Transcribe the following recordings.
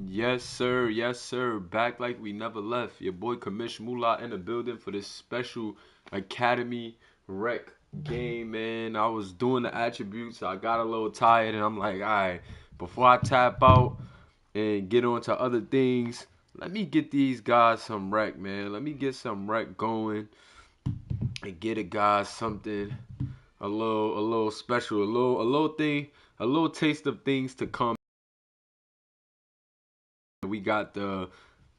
Yes, sir. Back like we never left. Your boy Kamish Mula in the building for this special Academy Rec game, man. I was doing the attributes, I got a little tired, and I'm like, all right, before I tap out and get on to other things, let me get these guys some rec, man. Let me get some rec going and get a guy something a little special, a little thing, a little taste of things to come. We got the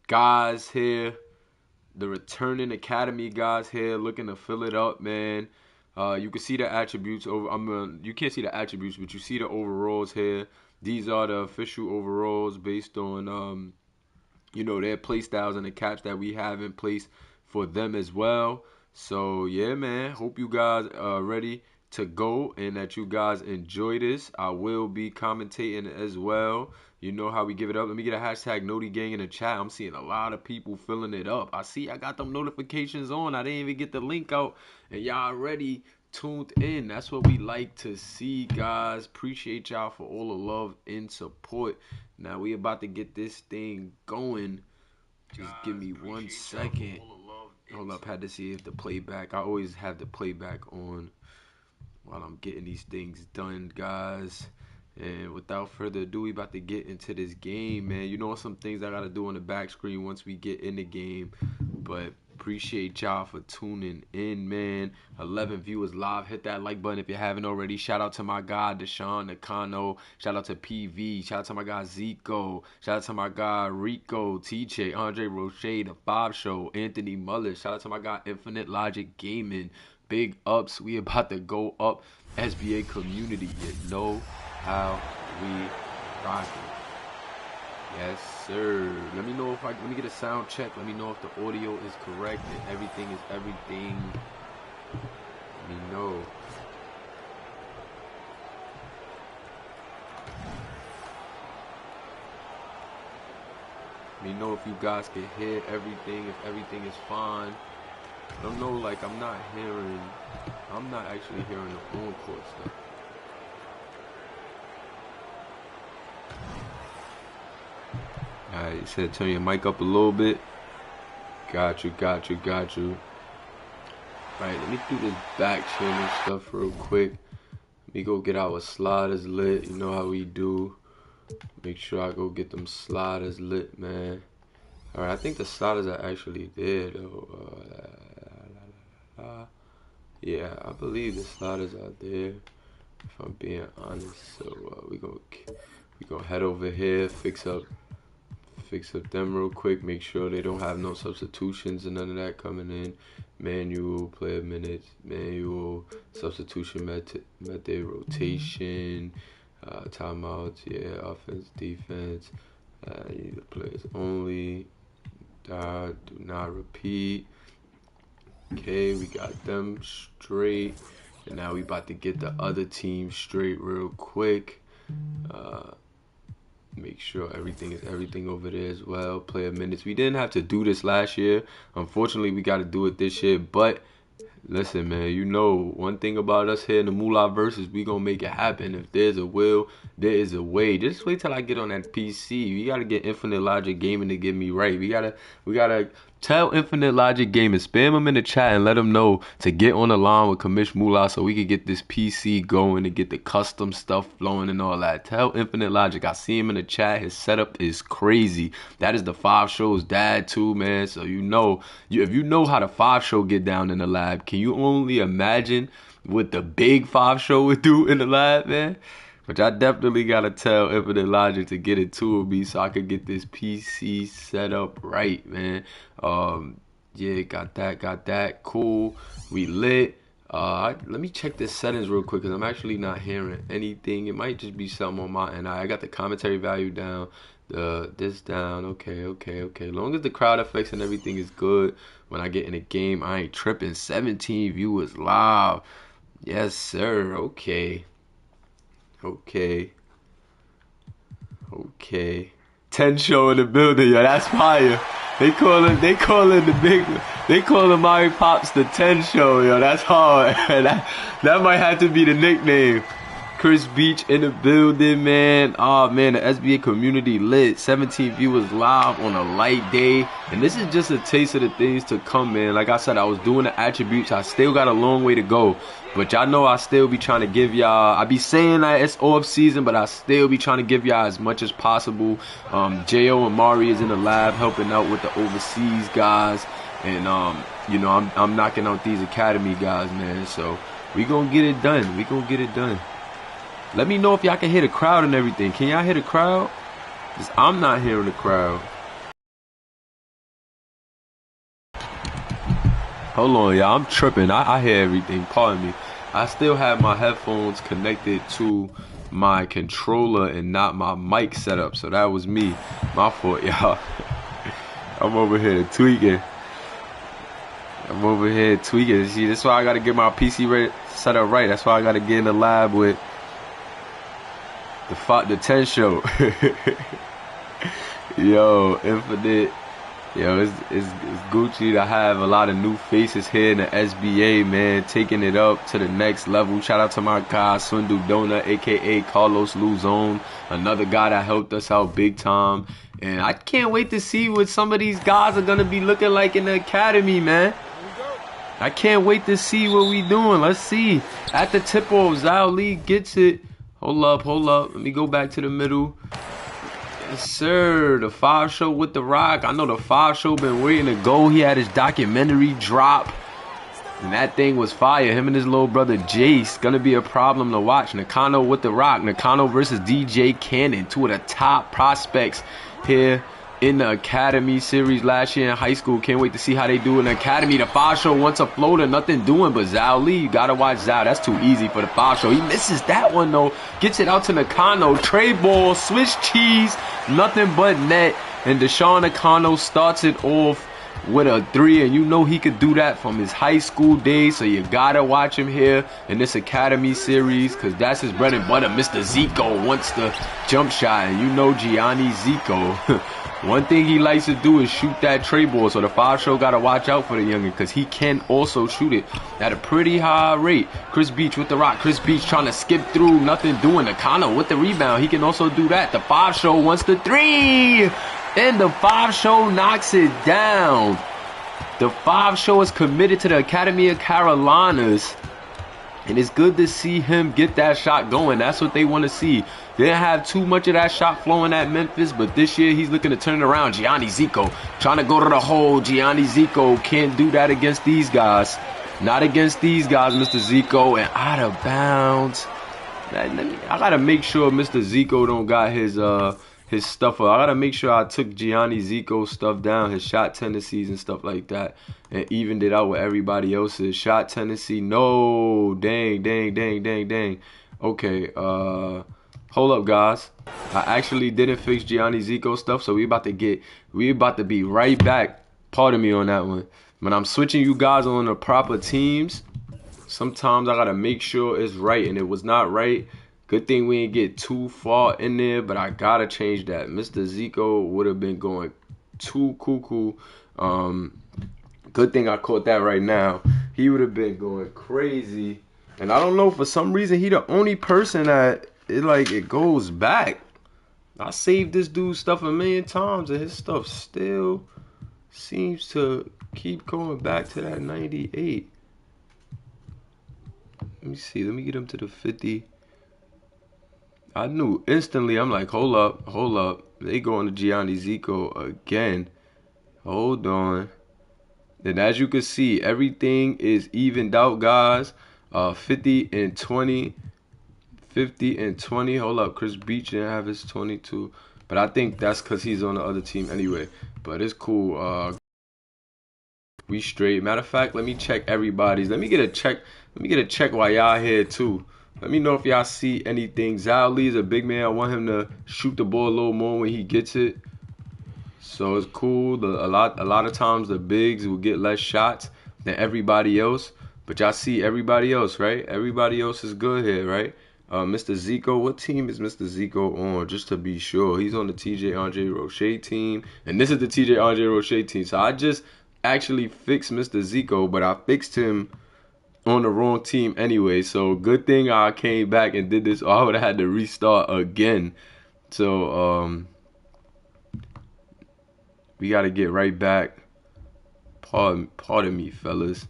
guys here, the returning Academy guys here, looking to fill it up, man. You can see the attributes over. You can't see the attributes, but you see the overalls here. These are the official overalls based on their play styles and the caps that we have in place for them as well. So yeah, man. Hope you guys are ready to go and that you guys enjoy this. I will be commentating as well. You know how we give it up. Let me get a hashtag Noti Gang in the chat. I'm seeing a lot of people filling it up. I got them notifications on. I didn't even get the link out, and y'all already tuned in. That's what we like to see, guys. Appreciate y'all for all the love and support. Now we about to get this thing going. Just give me 1 second. Hold up, had to see if the playback. I always have the playback on while I'm getting these things done, guys. And without further ado, we about to get into this game, man. You know some things I gotta do on the back screen once we get in the game. But appreciate y'all for tuning in, man. 11 viewers live. Hit that like button if you haven't already. Shout out to my guy Deshaun Nakano. Shout out to PV. Shout out to my guy Zico. Shout out to my guy Rico, TJ, Andre Roche, The Five Show, Anthony Muller. Shout out to my guy Infinite Logic Gaming. Big ups. We about to go up. SBA community. You know how we rocking. Yes, sir. Let me know let me get a sound check. Let me know if the audio is correct and everything is everything. Let me know. Let me know if you guys can hear everything, if everything is fine. I don't know, like I'm not actually hearing the on-court stuff. Alright, you said turn your mic up a little bit. Got you. Alright, let me do this back channel stuff real quick. Let me go get our sliders lit. You know how we do. Make sure I go get them sliders lit, man. Alright, I think the sliders are actually there, though. Yeah, I believe the sliders are there, if I'm being honest. So we gonna head over here, fix up them real quick, make sure they don't have no substitutions and none of that coming in. Manual, player minutes, manual, substitution method, rotation, timeouts, yeah, offense, defense, players only, do not repeat. Okay, we got them straight, and now we about to get the other team straight real quick. Make sure everything is everything over there as well. Player minutes. We didn't have to do this last year. Unfortunately, we got to do it this year. But listen, man, you know one thing about us here in the Mulaverse is we gonna make it happen. If there's a will, there is a way. Just wait till I get on that PC. We gotta get Infinite Logic Gaming to get me right. We gotta tell Infinite Logic Gaming, spam them in the chat and let them know to get on the line with Kamish Mula so we can get this PC going and get the custom stuff flowing and all that. Tell Infinite Logic. I see him in the chat. His setup is crazy. That is the Five Show's dad too, man. So if you know how the Five Show get down in the lab, can you only imagine what the big Five Show would do in the lab, man? Which I definitely gotta tell Infinite Logic to get it to me so I could get this PC set up right, man. Yeah, got that. Cool. We lit. Let me check the settings real quick because I'm actually not hearing anything. It might just be something on my end. I got the commentary value down. This down. Okay. As long as the crowd effects and everything is good when I get in a game, I ain't tripping. 17 viewers live. Yes, sir. Okay. 10 show in the building, yo. That's fire. They call Mari Pops the 10 show, yo. That's hard. that might have to be the nickname. Chris Beach in the building, man. Oh, man, the SBA community lit. 17 viewers live on a light day. And this is just a taste of the things to come, man. Like I said, I was doing the attributes. I still got a long way to go. But y'all know I still be trying to give y'all, I be saying that it's off season, but I still be trying to give y'all as much as possible. J.O. and Mari is in the lab helping out with the overseas guys. And, you know, I'm knocking out these academy guys, man. So we gonna get it done. We gonna get it done. Let me know if y'all can hear the crowd and everything. Can y'all hear the crowd? Because I'm not hearing the crowd. Hold on, y'all. I'm tripping. I hear everything. Pardon me. I still have my headphones connected to my controller and not my mic setup. So that was me. My fault, y'all. I'm over here tweaking. See, that's why I got to get my PC set up right. That's why I got to get in the lab with the 10 show. Yo, Infinite. Yo, it's Gucci to have a lot of new faces here in the SBA, man, taking it up to the next level. Shout out to my guy, Sundu Dona, a.k.a. Carlos Luzon, another guy that helped us out big time. And I can't wait to see what some of these guys are going to be looking like in the academy, man. I can't wait to see what we doing. Let's see. At the tip-off, Zhao Lee gets it. Hold up. Let me go back to the middle. Yes, sir. The 5 show with The Rock. I know the 5 show been waiting to go. He had his documentary drop. And that thing was fire. Him and his little brother Jace. Gonna be a problem to watch. Nakano with The Rock. Nakano versus DJ Cannon. 2 of the top prospects here in the Academy series last year in high school. Can't wait to see how they do in the Academy. The 5 show wants a floater, nothing doing but Zhao Lee. You gotta watch Zhao. That's too easy for the 5 show. He misses that one though. Gets it out to Nakano. Tray ball, Swiss cheese, nothing but net. And Deshaun Nakano starts it off with a 3, and you know he could do that from his high school days, so you gotta watch him here in this Academy series, because that's his bread and butter. Mr. Zico wants the jump shot, and you know Gianni Zico. One thing he likes to do is shoot that tray ball, so the 5 show gotta watch out for the youngin', because he can also shoot it at a pretty high rate. Chris Beach with The Rock. Chris Beach trying to skip through, nothing doing. Nakano with the rebound. He can also do that. The 5 show wants the 3, and the 5 show knocks it down. The 5 show is committed to the Academy of Carolinas, and it's good to see him get that shot going. That's what they want to see. They didn't have too much of that shot flowing at Memphis, but this year he's looking to turn it around. Gianni Zico trying to go to the hole. Gianni Zico can't do that against these guys. Not against these guys, Mr. Zico, and out of bounds. I gotta make sure Mr. Zico don't got his stuff up. I gotta make sure I took Gianni Zico's stuff down, his shot tendencies and stuff like that, and evened it out with everybody else's shot tendency. No, dang. Okay, hold up, guys. I actually didn't fix Gianni Zico stuff, so we about to be right back. Pardon me on that one. When I'm switching you guys on the proper teams, sometimes I gotta make sure it's right, and it was not right. Good thing we didn't get too far in there, but I gotta change that. Mr. Zico would have been going too cuckoo. Good thing I caught that right now. He would have been going crazy. And I don't know, for some reason, he the only person that it goes back. I saved this dude's stuff a million times, and his stuff still seems to keep going back to that 98. Let me see. Let me get him to the 50. I knew instantly. I'm like, hold up. They going to Gianni Zico again. Hold on. And as you can see, everything is evened out, guys. 50 and 20. 50 and 20. Hold up. Chris Beach didn't have his 22. But I think that's because he's on the other team anyway. But it's cool. We straight. Matter of fact, let me check everybody's. Let me get a check while y'all here too. Let me know if y'all see anything. Zhao Lee is a big man. I want him to shoot the ball a little more when he gets it. So it's cool. A lot of times the bigs will get less shots than everybody else. But y'all see everybody else, right? Everybody else is good here, right? Mr. Zico, what team is Mr. Zico on? Just to be sure. He's on the TJ Andre Roche team. And this is the TJ Andre Roche team. So I just actually fixed Mr. Zico, but I fixed him on the wrong team anyway. So good thing I came back and did this, or I would have had to restart again. So we got to get right back. Pardon me, fellas.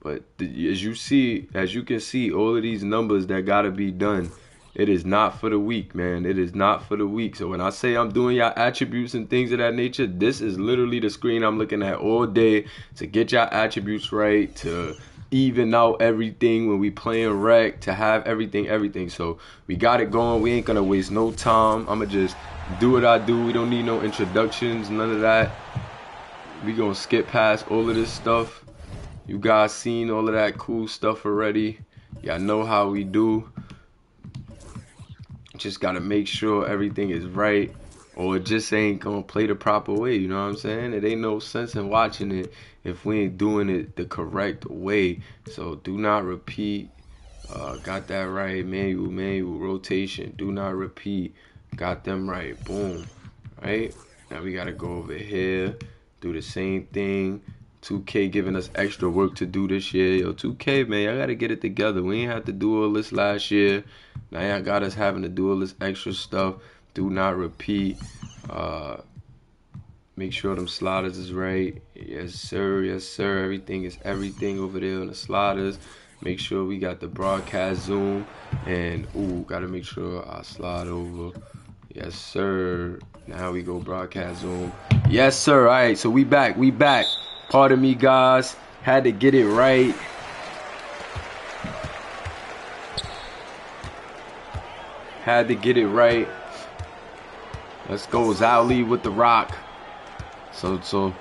But as you can see, all of these numbers that gotta be done, it is not for the weak, man. It is not for the weak. So when I say I'm doing y'all attributes and things of that nature, this is literally the screen I'm looking at all day to get y'all attributes right, to even out everything when we playing rec, to have everything. So we got it going. We ain't gonna waste no time. I'ma just do what I do. We don't need no introductions, none of that. We gonna skip past all of this stuff. You guys seen all of that cool stuff already. Y'all know how we do. Just gotta make sure everything is right, or it just ain't gonna play the proper way. You know what I'm saying? It ain't no sense in watching it if we ain't doing it the correct way. So do not repeat. Got that right. Manual rotation. Do not repeat. Got them right. Boom. Right? Now we gotta go over here. Do the same thing. 2K giving us extra work to do this year. Yo, 2K, man, y'all gotta get it together. We ain't have to do all this last year. Now y'all got us having to do all this extra stuff. Do not repeat. Make sure them sliders is right. Yes, sir. Yes, sir. Everything is everything over there on the sliders. Make sure we got the broadcast zoom. And, gotta make sure I slide over. Yes, sir. Now we go broadcast zoom. Yes, sir. All right, so we back. Pardon me, guys. Had to get it right. Let's go. Zhao Li with the rock. So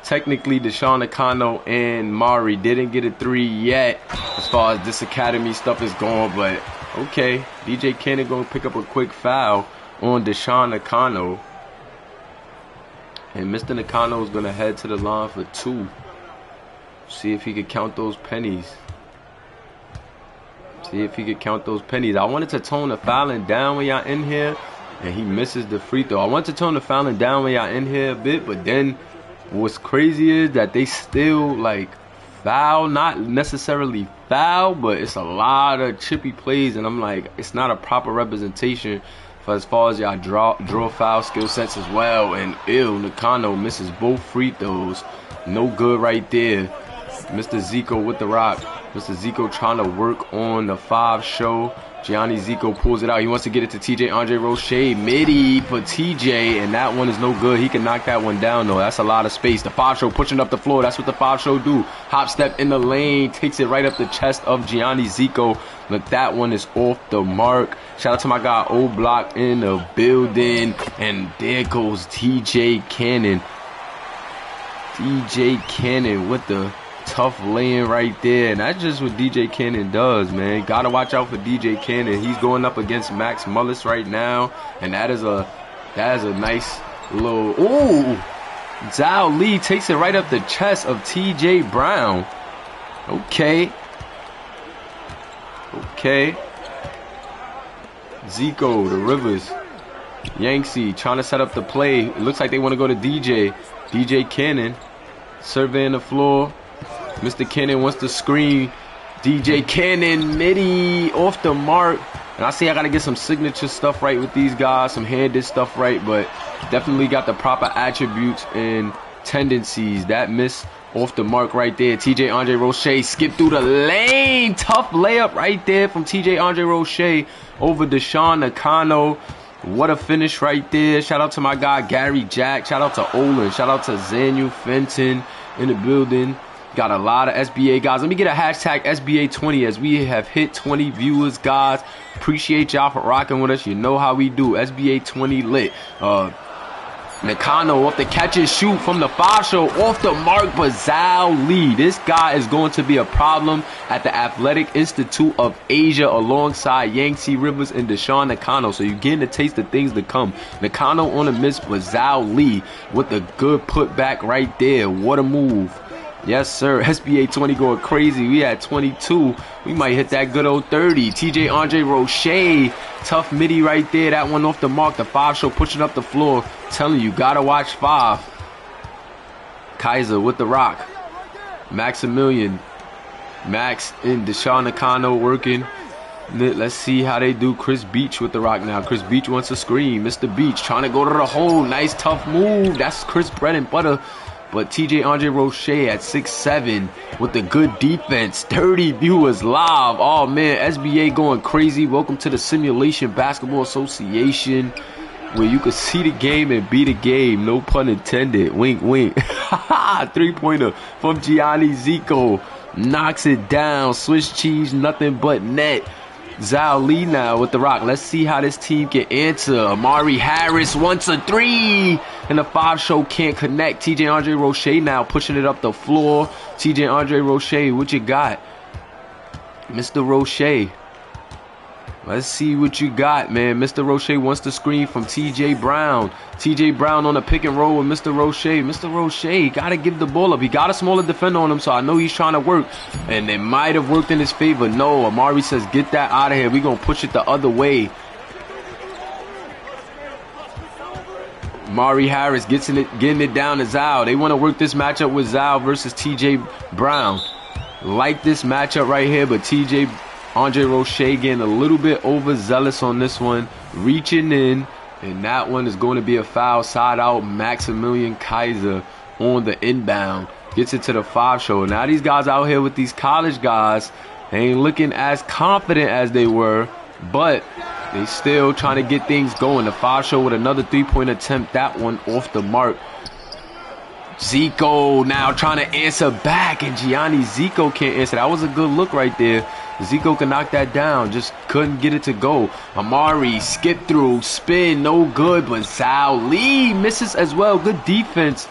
technically, Deshaun Nakano and Mari didn't get a 3 yet as far as this academy stuff is going. But, okay. DJ Cannon going to pick up a quick foul on Deshaun Nakano. And Mr. Nakano is going to head to the line for 2. See if he could count those pennies. I wanted to tone the fouling down when y'all in here. And he misses the free throw. I wanted to tone the fouling down when y'all in here a bit. But then what's crazy is that they still, like, foul. Not necessarily foul, but it's a lot of chippy plays. And I'm like, it's not a proper representation for as far as y'all draw foul skill sets as well. And Nakano misses both free throws. No good right there. Mr. Zico with the rock. Mr. Zico trying to work on the 5 show. Gianni Zico pulls it out. He wants to get it to TJ Andre Roche. Midi for TJ, and that one is no good. He can knock that one down, though. That's a lot of space. The 5 show pushing up the floor. That's what the 5 show do. Hop step in the lane. Takes it right up the chest of Gianni Zico. But that one is off the mark. Shout out to my guy O-Block in the building. And there goes TJ Cannon. DJ Cannon with the tough laying right there. And that's just what DJ Cannon does, man. Gotta watch out for DJ Cannon. He's going up against Max Mullis right now. And that is a nice little... Ooh! Zhao Li takes it right up the chest of TJ Brown. Okay. Zico, the Rivers. Yangtze trying to set up the play. It looks like they want to go to DJ. DJ Cannon surveying the floor. Mr. Cannon wants to screen. DJ Cannon, midi, off the mark. And I see I got to get some signature stuff right with these guys, some handed stuff right, but definitely got the proper attributes and tendencies. That miss off the mark right there. TJ Andre Roche skipped through the lane. Tough layup right there from TJ Andre Roche over Deshaun Nakano. What a finish right there. Shout out to my guy Gary Jack. Shout out to Olin. Shout out to Zanu Fenton in the building. Got a lot of SBA guys. Let me get a hashtag SBA20 as we have hit 20 viewers, guys. Appreciate y'all for rocking with us. You know how we do. SBA20 lit. Nakano off the catch and shoot from the 5 show, off the mark, but Zhao Li. This guy is going to be a problem at the Athletic Institute of Asia alongside Yangtze Rivers and Deshaun Nakano. So you're getting a taste of things to come. Nakano on a miss, but Zhao Li with a good putback right there. What a move. Yes, sir. SBA 20 going crazy. We had 22. We might hit that good old 30. TJ Andre Roche. Tough midi right there. That one off the mark. The 5 show pushing up the floor. Telling you, gotta watch 5. Kaiser with the rock. Maximilian Max and Deshaun Nakano working. Let's see how they do. Chris Beach with the rock now. Chris Beach wants a screen. Mr. Beach trying to go to the hole. Nice tough move. That's Chris bread and butter. But TJ Andre Roche at 6'7" with the good defense. 30 viewers live. Oh man, SBA going crazy. Welcome to the Simulation Basketball Association, where you can see the game and be the game. No pun intended. Wink, wink. 3-pointer from Gianni Zico. Knocks it down. Swiss cheese, nothing but net. Zhao Lee now with the rock. Let's see how this team can answer. Amari Harris wants a 3. And the 5 show can't connect. TJ Andre Roche now pushing it up the floor. TJ Andre Roche, what you got? Mr. Roche. Let's see what you got, man. Mr. Roche wants the screen from TJ Brown. TJ Brown on a pick and roll with Mr. Roche. Mr. Roche got to give the ball up. He got a smaller defender on him, so I know he's trying to work. And it might have worked in his favor. No, Amari says, get that out of here. We're going to push it the other way. Amari Harris getting it down to Zhao. They want to work this matchup with Zhao versus TJ Brown. Like this matchup right here, but TJ Andre Roche getting a little bit overzealous on this one, reaching in, and that one is going to be a foul. Side out. Maximilian Kaiser on the inbound gets it to the 5 show. Now these guys out here with these college guys, they ain't looking as confident as they were, but they still trying to get things going. The 5 show with another 3-point attempt. That one off the mark. Zico now trying to answer back, and Gianni Zico can't answer. That was a good look right there. Zico can knock that down, just couldn't get it to go. Amari skip through, spin, no good, but Zhao Lee misses as well. Good defense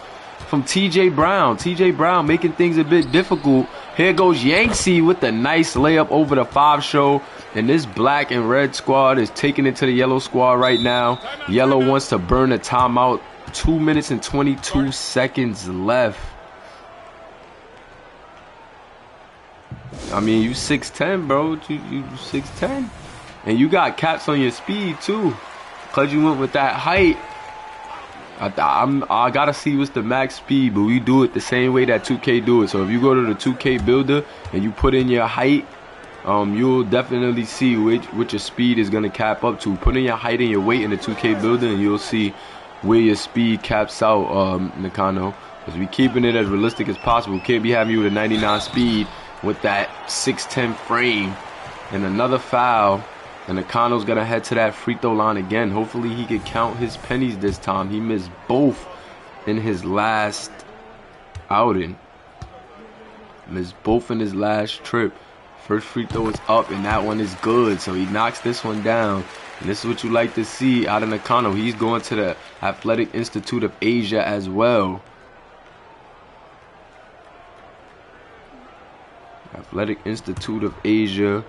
from TJ Brown. TJ Brown making things a bit difficult. Here goes Yangtze with the nice layup over the 5 show. And this black and red squad is taking it to the yellow squad right now. Yellow wants to burn a timeout. 2 minutes and 22 seconds left. I mean, you 6'10", bro. You 6'10". And you got caps on your speed, too. Because you went with that height. I got to see what's the max speed, but we do it the same way that 2K do it. So if you go to the 2K builder and you put in your height, you'll definitely see which your speed is going to cap up to. Put in your height and your weight in the 2K builder and you'll see where your speed caps out, Nakano. Because we keeping it as realistic as possible. Can't be having you with a 99 speed with that 6'10" frame. And another foul. And Nakano's going to head to that free throw line again. Hopefully he can count his pennies this time. He missed both in his last outing. Missed both in his last trip. First free throw is up, and that one is good. So he knocks this one down. And this is what you like to see out of Nakano. He's going to the Athletic Institute of Asia as well. Athletic Institute of Asia.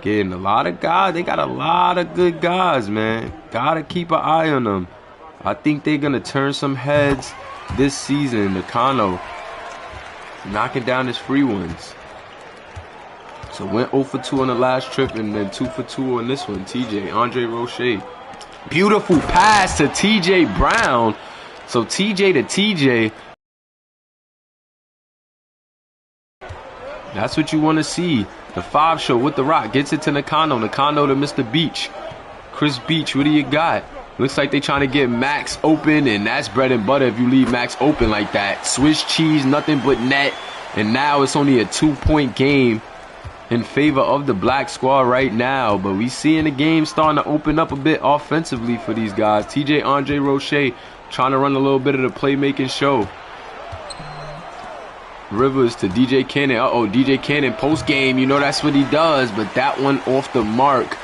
Getting a lot of guys. They got a lot of good guys, man. Gotta keep an eye on them. I think they're going to turn some heads this season. Nakano knocking down his free ones. So went 0 for 2 on the last trip and then 2 for 2 on this one. TJ Andre Roche. Beautiful pass to TJ Brown. So TJ to TJ. That's what you want to see. The 5 show with the rock. Gets it to Nakano. Nakano to Mr. Beach. Chris Beach, what do you got? Looks like they trying to get Max open, and that's bread and butter if you leave Max open like that. Swiss cheese, nothing but net. And now it's only a 2-point game in favor of the black squad right now. But we seeing the game starting to open up a bit offensively for these guys. TJ Andre Roche trying to run a little bit of the playmaking show. Rivers to DJ Cannon. DJ Cannon post game. You know that's what he does. But that one off the mark.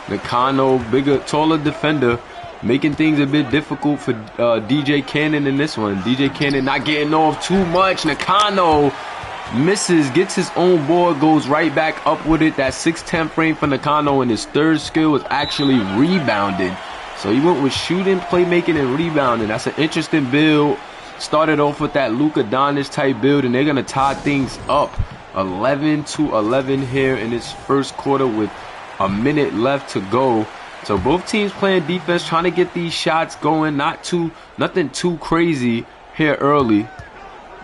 Nakano, bigger, taller defender, making things a bit difficult for DJ Cannon in this one. DJ Cannon not getting off too much. Nakano misses, gets his own board, goes right back up with it. That 6'10" frame for Nakano, and his third skill was actually rebounding. So he went with shooting, playmaking, and rebounding. That's an interesting build. Started off with that Luka Doncic type build, and they're going to tie things up 11-11 here in this first quarter with a minute left to go. So both teams playing defense, trying to get these shots going. Nothing too crazy here early.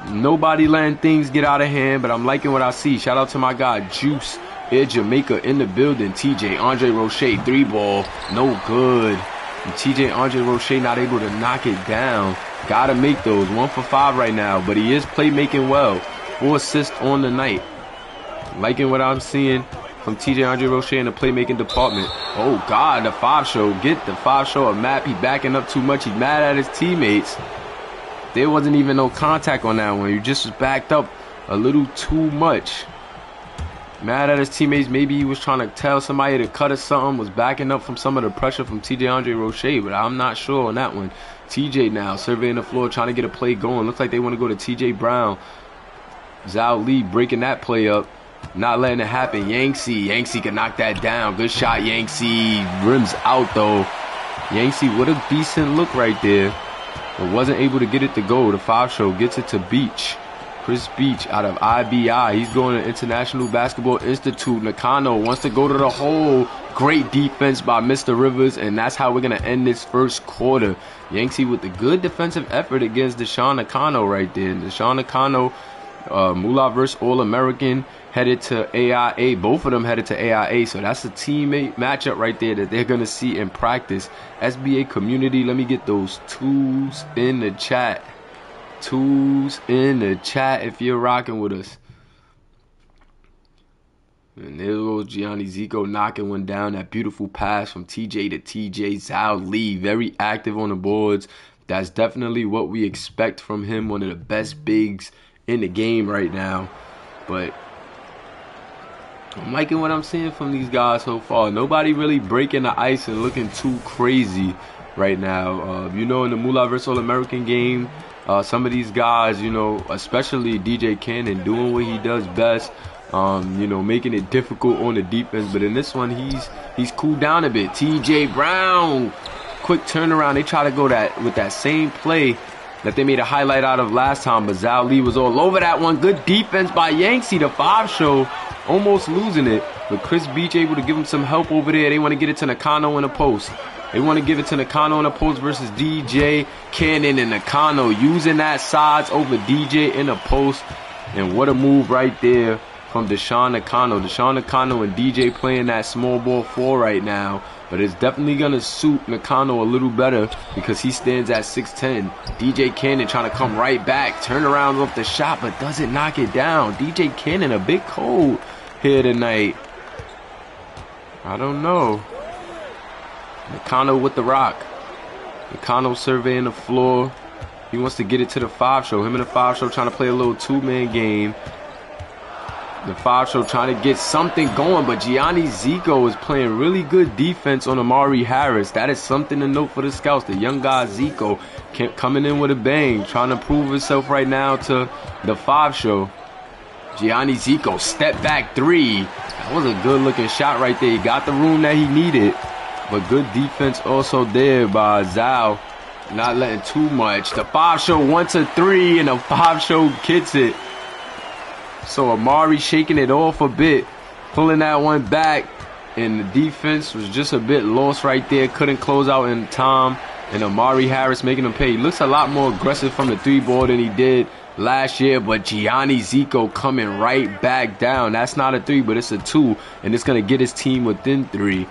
Nobody letting things get out of hand, but I'm liking what I see. Shout out to my guy Juice, Air Jamaica in the building. TJ Andre Roche, 3-ball, no good. And TJ Andre Roche not able to knock it down. Gotta make those. 1 for 5 right now, but he is playmaking well. 4 assists on the night. Liking what I'm seeing from TJ Andre Roche in the playmaking department. Oh God, the 5 show. Get the 5 show a map. He backing up too much. He's mad at his teammates. There wasn't even no contact on that one. You just was backed up a little too much. Mad at his teammates. Maybe he was trying to tell somebody to cut or something. Was backing up from some of the pressure from TJ Andre Roche, but I'm not sure on that one. TJ now surveying the floor, trying to get a play going. Looks like they want to go to TJ Brown. Zhao Li breaking that play up. Not letting it happen. Yangtze can knock that down. Good shot, Yangtze. Rims out, though. Yangtze with a decent look right there. But wasn't able to get it to go. The 5 show gets it to Beach. Chris Beach out of IBI. He's going to International Basketball Institute. Nakano wants to go to the hole. Great defense by Mr. Rivers, and that's how we're going to end this first quarter. Yangtze with the good defensive effort against Deshaun Nakano right there. Deshaun Nakano, Mulaverse All-American, headed to AIA. Both of them headed to AIA, so that's a teammate matchup right there that they're going to see in practice. SBA community, let me get those twos in the chat. Twos in the chat if you're rocking with us. And there goes Gianni Zico knocking one down. That beautiful pass from TJ to TJ. Zhao Li, very active on the boards. That's definitely what we expect from him. One of the best bigs in the game right now. But I'm liking what I'm seeing from these guys so far. Nobody really breaking the ice and looking too crazy right now. You know, in the Mulaverse All-American game, some of these guys, you know, especially DJ Cannon, doing what he does best. You know, making it difficult on the defense. But in this one, he's cooled down a bit. TJ Brown, quick turnaround. They try to go with that same play that they made a highlight out of last time, but Zhao Li was all over that one. Good defense by Yangtze. The 5 show almost losing it, but Chris Beach able to give him some help over there. They want to get it to Nakano in the post. They want to give it to Nakano in the post versus DJ Cannon, and Nakano using that sides over DJ in the post. And what a move right there from Deshaun Nakano. Deshaun Nakano and DJ playing that small ball 4 right now. But it's definitely going to suit Nakano a little better because he stands at 6'10". DJ Cannon trying to come right back. Turn around off the shot, but doesn't knock it down. DJ Cannon a bit cold here tonight. I don't know. Nakano with the rock. Nakano surveying the floor. He wants to get it to the 5 show. Him and the 5 show trying to play a little 2-man game. The 5 show trying to get something going, but Gianni Zico is playing really good defense on Amari Harris. That is something to note for the scouts. The young guy Zico coming in with a bang, trying to prove himself right now to the 5 show. Gianni Zico, step back 3. That was a good looking shot right there. He got the room that he needed, but good defense also there by Zhao. Not letting too much. The 5 show 1 to 3, and the 5 show gets it. So Amari shaking it off a bit, pulling that one back, and the defense was just a bit lost right there. Couldn't close out in time, and Amari Harris making him pay. He looks a lot more aggressive from the 3-ball than he did last year, but Gianni Zico coming right back down. That's not a 3, but it's a 2, and it's going to get his team within 3.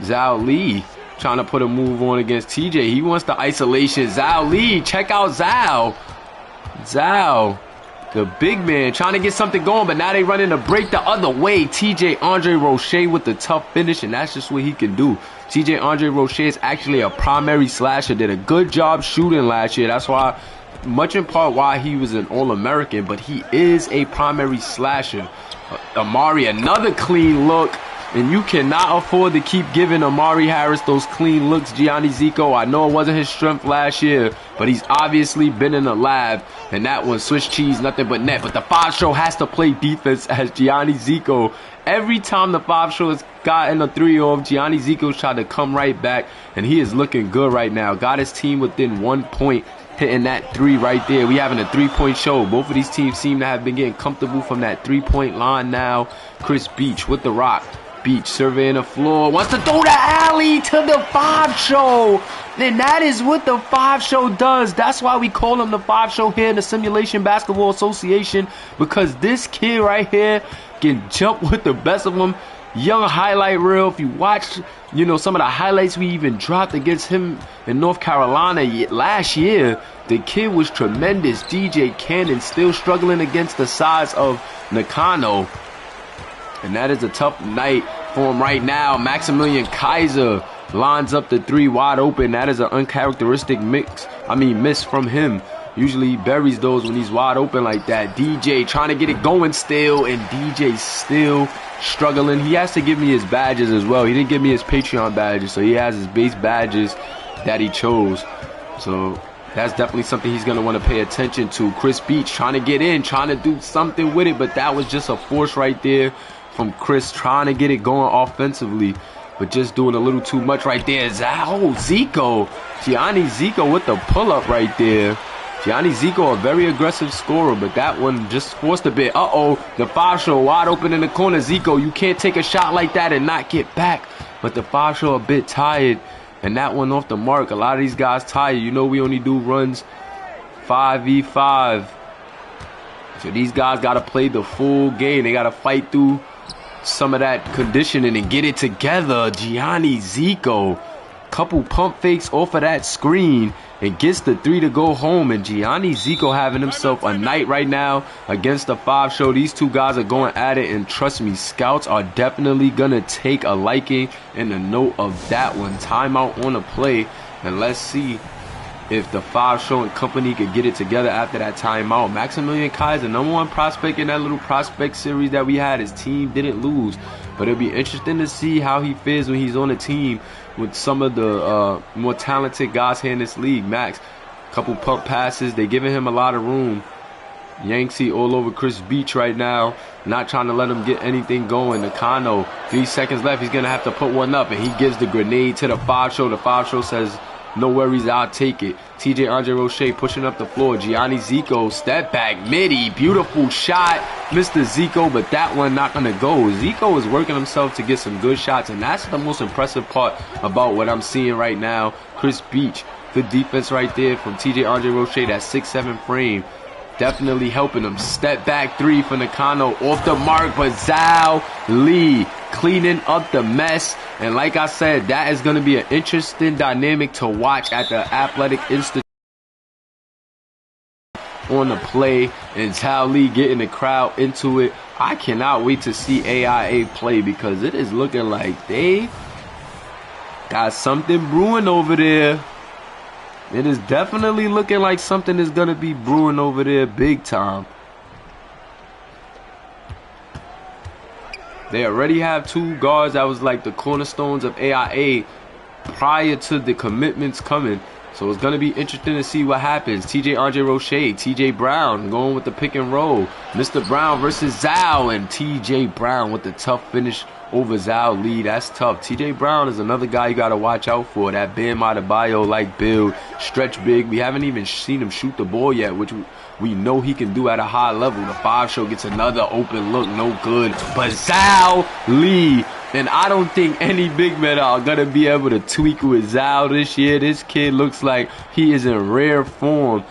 Zhao Li trying to put a move on against TJ. He wants the isolation. Zhao Li, check out Zhao. Zhao, the big man, trying to get something going, but now they running the break the other way. TJ Andre Roche with the tough finish, and that's just what he can do. TJ Andre Roche is actually a primary slasher. Did a good job shooting last year. That's why, much in part, why he was an All-American, but he is a primary slasher. Amari, another clean look. And you cannot afford to keep giving Amari Harris those clean looks, Gianni Zico. I know it wasn't his strength last year, but he's obviously been in the lab. And that one, Swiss cheese, nothing but net. But the 5 show has to play defense as Gianni Zico. Every time the 5 show has gotten a 3 off, Gianni Zico's tried to come right back. And he is looking good right now. Got his team within 1 point, hitting that 3 right there. We having a 3-point show. Both of these teams seem to have been getting comfortable from that 3-point line now. Chris Beach with the rock. Beach surveying the floor. Wants to throw the alley to the 5 show. And that is what the 5 show does. That's why we call him the 5 show here in the Simulation Basketball Association. Because this kid right here can jump with the best of them. Young highlight reel. If you watch, you know, some of the highlights we even dropped against him in North Carolina last year, the kid was tremendous. DJ Cannon still struggling against the size of Nakano. And that is a tough night for him right now. Maximilian Kaiser lines up the 3 wide open. That is an uncharacteristic miss from him. Usually he buries those when he's wide open like that. DJ trying to get it going still, and DJ still struggling. He has to give me his badges as well. He didn't give me his Patreon badges, so he has his base badges that he chose. So that's definitely something he's going to want to pay attention to. Chris Beach trying to get in, trying to do something with it, but that was just a force right there from Chris trying to get it going offensively, but just doing a little too much right there. Zico. Gianni Zico with the pull-up right there. Gianni Zico, a very aggressive scorer, but that one just forced a bit. Uh-oh, the 5 show wide open in the corner. Zico, you can't take a shot like that and not get back. But the 5 show a bit tired, and that one off the mark. A lot of these guys tired. You know we only do runs 5v5. So these guys got to play the full game. They got to fight through some of that conditioning and get it together. Gianni Zico, couple pump fakes off of that screen and gets the 3 to go home. And Gianni Zico having himself a night right now against the 5 show. These two guys are going at it, and trust me, scouts are definitely gonna take a liking and a note of that one. Timeout on the play, and let's see if the 5 show and company could get it together after that timeout. Maximilian Kaiser, #1 prospect in that little prospect series that we had. His team didn't lose, but it'll be interesting to see how he fares when he's on a team with some of the more talented guys here in this league. Max, couple pump passes. They're giving him a lot of room. Yanksy all over Chris Beach right now, not trying to let him get anything going. Nakano, 3 seconds left. He's going to have to put one up, and he gives the grenade to the 5 show. The 5 show says, no worries, I'll take it. TJ Andre Roche pushing up the floor. Gianni Zico, step back, midi, beautiful shot. Mr. Zico, but that one not going to go. Zico is working himself to get some good shots, and that's the most impressive part about what I'm seeing right now. Chris Beach, good defense right there from TJ Andre Roche, that 6'7" frame. Definitely helping him. Step back 3 for Nakano, off the mark, but Zhao Lee cleaning up the mess. And like I said, that is going to be an interesting dynamic to watch at the Athletic Institute on the play, and Zhao Lee getting the crowd into it. I cannot wait to see AIA play, because it is looking like they got something brewing over there. It is definitely looking like something is going to be brewing over there big time. They already have 2 guards that was like the cornerstones of AIA prior to the commitments coming. So it's going to be interesting to see what happens. TJ Andre Roche, TJ Brown going with the pick and roll. Mr. Brown versus Zhao, and TJ Brown with the tough finish over Zhao Lee. That's tough. TJ Brown is another guy you got to watch out for. That Bam Adebayo-like build, stretch big. We haven't even seen him shoot the ball yet, which we know he can do at a high level. The 5 show gets another open look, no good. But Zhao Lee, and I don't think any big men are going to be able to tweak with Zhao this year. This kid looks like he is in rare form.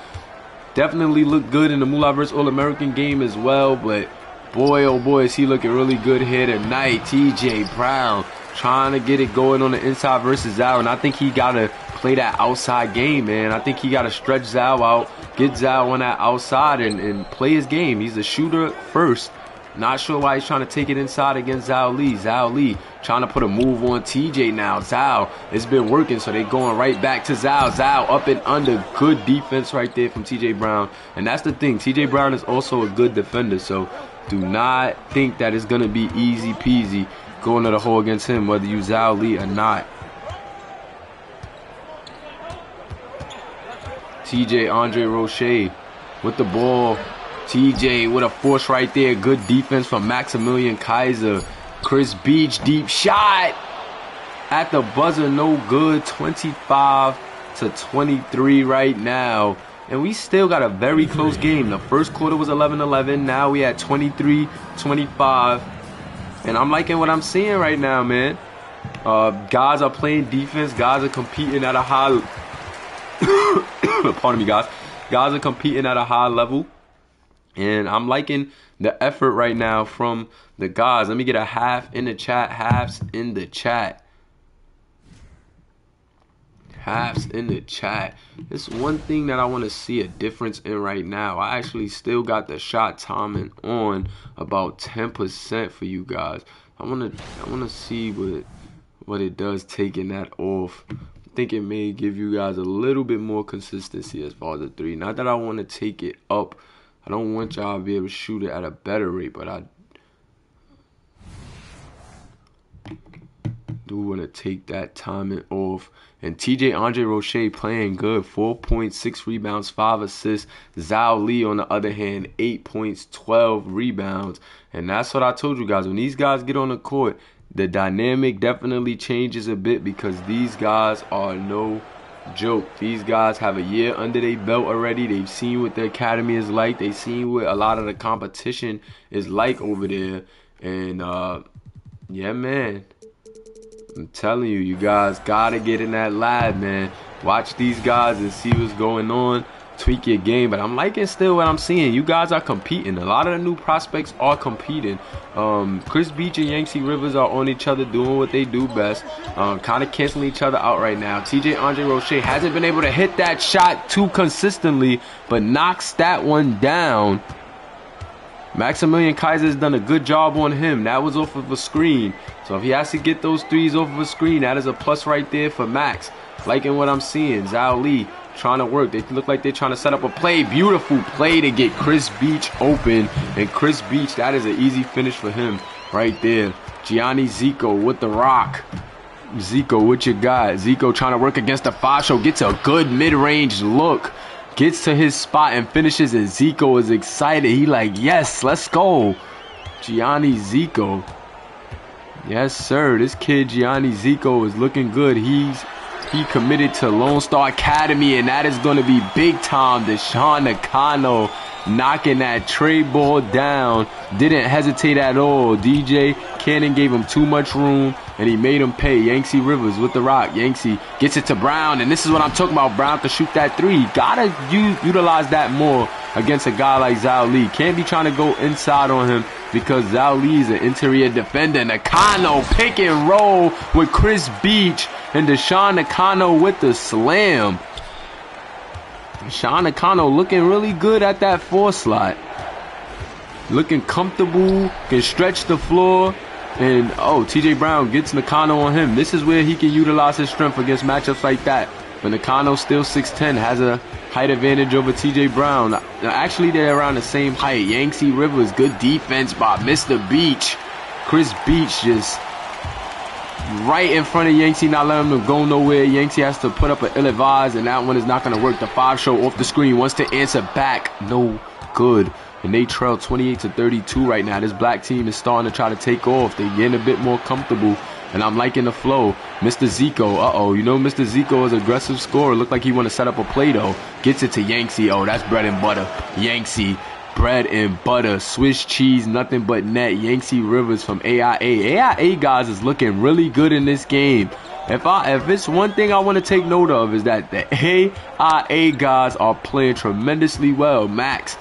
Definitely looked good in the Mulaverse All-American game as well, but boy, oh boy, is he looking really good here tonight. TJ Brown trying to get it going on the inside versus Zhao, and I think he got to play that outside game, man. I think he got to stretch Zhao out, get Zhao on that outside, and play his game. He's a shooter first. Not sure why he's trying to take it inside against Zhao Lee. Zhao Lee trying to put a move on TJ now. Zhao, it's been working, so they're going right back to Zhao. Zhao up and under. Good defense right there from TJ Brown. And that's the thing. TJ Brown is also a good defender, so do not think that it's going to be easy peasy going to the hole against him, whether you Zhao Lee or not. TJ Andre Roche with the ball. TJ with a force right there. Good defense from Maximilian Kaiser. Chris Beach, deep shot at the buzzer, no good. 25-23 right now. And we still got a very close game. The first quarter was 11-11. Now we at 23-25. And I'm liking what I'm seeing right now, man. Guys are playing defense. Guys are competing at a high... Pardon me, guys. Guys are competing at a high level. And I'm liking the effort right now from the guys. Let me get a half in the chat. Halves in the chat. Halves in the chat. It's one thing that I want to see a difference in right now. I actually still got the shot timing on about 10% for you guys. I wanna see what it does taking that off. I think it may give you guys a little bit more consistency as far as the three. Not that I want to take it up. I don't want y'all to be able to shoot it at a better rate, but I do want to take that timing off. And Andre Roche playing good. 4 points, 6 rebounds, 5 assists. Zhao Li, on the other hand, 8 points, 12 rebounds. And that's what I told you guys. When these guys get on the court, the dynamic definitely changes a bit because these guys are no joke. These guys have a year under their belt already. They've seen what the academy is like. They've seen what a lot of the competition is like over there. And, yeah, man. I'm telling you, you guys gotta get in that lab, man. Watch these guys and see what's going on. Tweak your game. But I'm liking still what I'm seeing. You guys are competing. A lot of the new prospects are competing. Chris Beach and Yancey Rivers are on each other doing what they do best. Kind of canceling each other out right now. Andre Roche hasn't been able to hit that shot too consistently, but knocks that one down. Maximilian Kaiser's done a good job on him. That was off of a screen. So if he has to get those threes off of a screen, that is a plus right there for Max. Liking what I'm seeing. Zhao Li trying to work. They look like they're trying to set up a play. Beautiful play to get Chris Beach open. And Chris Beach, that is an easy finish for him right there. Gianni Zico with the rock. Zico, what you got? Zico trying to work against the Fasho. Gets a good mid-range look. Gets to his spot and finishes, and Zico is excited. He like, yes, let's go. Gianni Zico. Yes, sir. This kid, Gianni Zico, is looking good. He committed to Lone Star Academy, and that is going to be big time. Deshaun Nakano knocking that tray ball down. Didn't hesitate at all. DJ Cannon gave him too much room, and he made him pay. Yancey Rivers with the rock. Yancey gets it to Brown, and this is what I'm talking about. Brown to shoot that three. Gotta utilize that more against a guy like Zhao Li. Can't be trying to go inside on him because Zhao Li is an interior defender. Nakano pick and roll with Chris Beach, and Deshaun Nakano with the slam. Deshaun Nakano looking really good at that 4 slot. Looking comfortable, can stretch the floor. And, oh, TJ Brown gets Nakano on him. This is where he can utilize his strength against matchups like that. But Nakano still 6'10", has a height advantage over TJ Brown. Now, actually, they're around the same height. Yancey Rivers, good defense by Mr. Beach. Chris Beach just right in front of Yancey, not letting him go nowhere. Yancey has to put up an ill-advised, and that one is not going to work. The 5-show off the screen wants to answer back. No good. And they trail 28-32 right now. This black team is starting to try to take off. They're getting a bit more comfortable, and I'm liking the flow. Mr. Zico, you know Mr. Zico is an aggressive scorer. Look like he want to set up a play, though. Gets it to Yancey. Oh, that's bread and butter. Yancey, bread and butter. Swiss cheese, nothing but net. Yancey Rivers from AIA. AIA, guys, is looking really good in this game. If it's one thing I want to take note of is that the AIA guys are playing tremendously well. Max,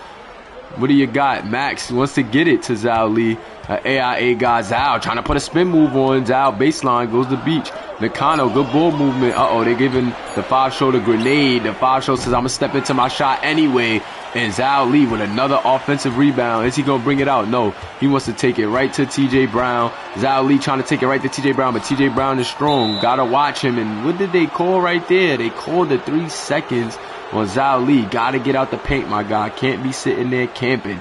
what do you got? Max wants to get it to Zhao Li. AIA guy Zhao trying to put a spin move on. Zhao baseline goes to Beach. Nakano, good ball movement. They're giving the 5-show the grenade. The 5-show says, I'm going to step into my shot anyway. And Zhao Li with another offensive rebound. Is he going to bring it out? No. He wants to take it right to TJ Brown. Zhao Li trying to take it right to TJ Brown, but TJ Brown is strong. Got to watch him. And what did they call right there? They called the 3 seconds on Zhao Li. Got to get out the paint, my guy. Can't be sitting there camping.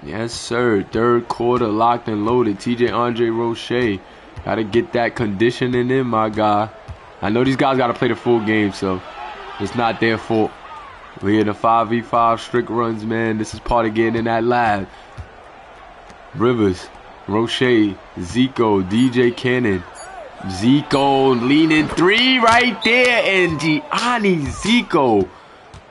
Yes, sir. Third quarter locked and loaded. Andre Roche. Got to get that conditioning in, my guy. I know these guys got to play the full game, so it's not their fault. We're in the 5v5 strict runs, man. This is part of getting in that lab. Rivers, Roche, Zico, DJ Cannon. Zico leaning 3 right there, and Gianni Zico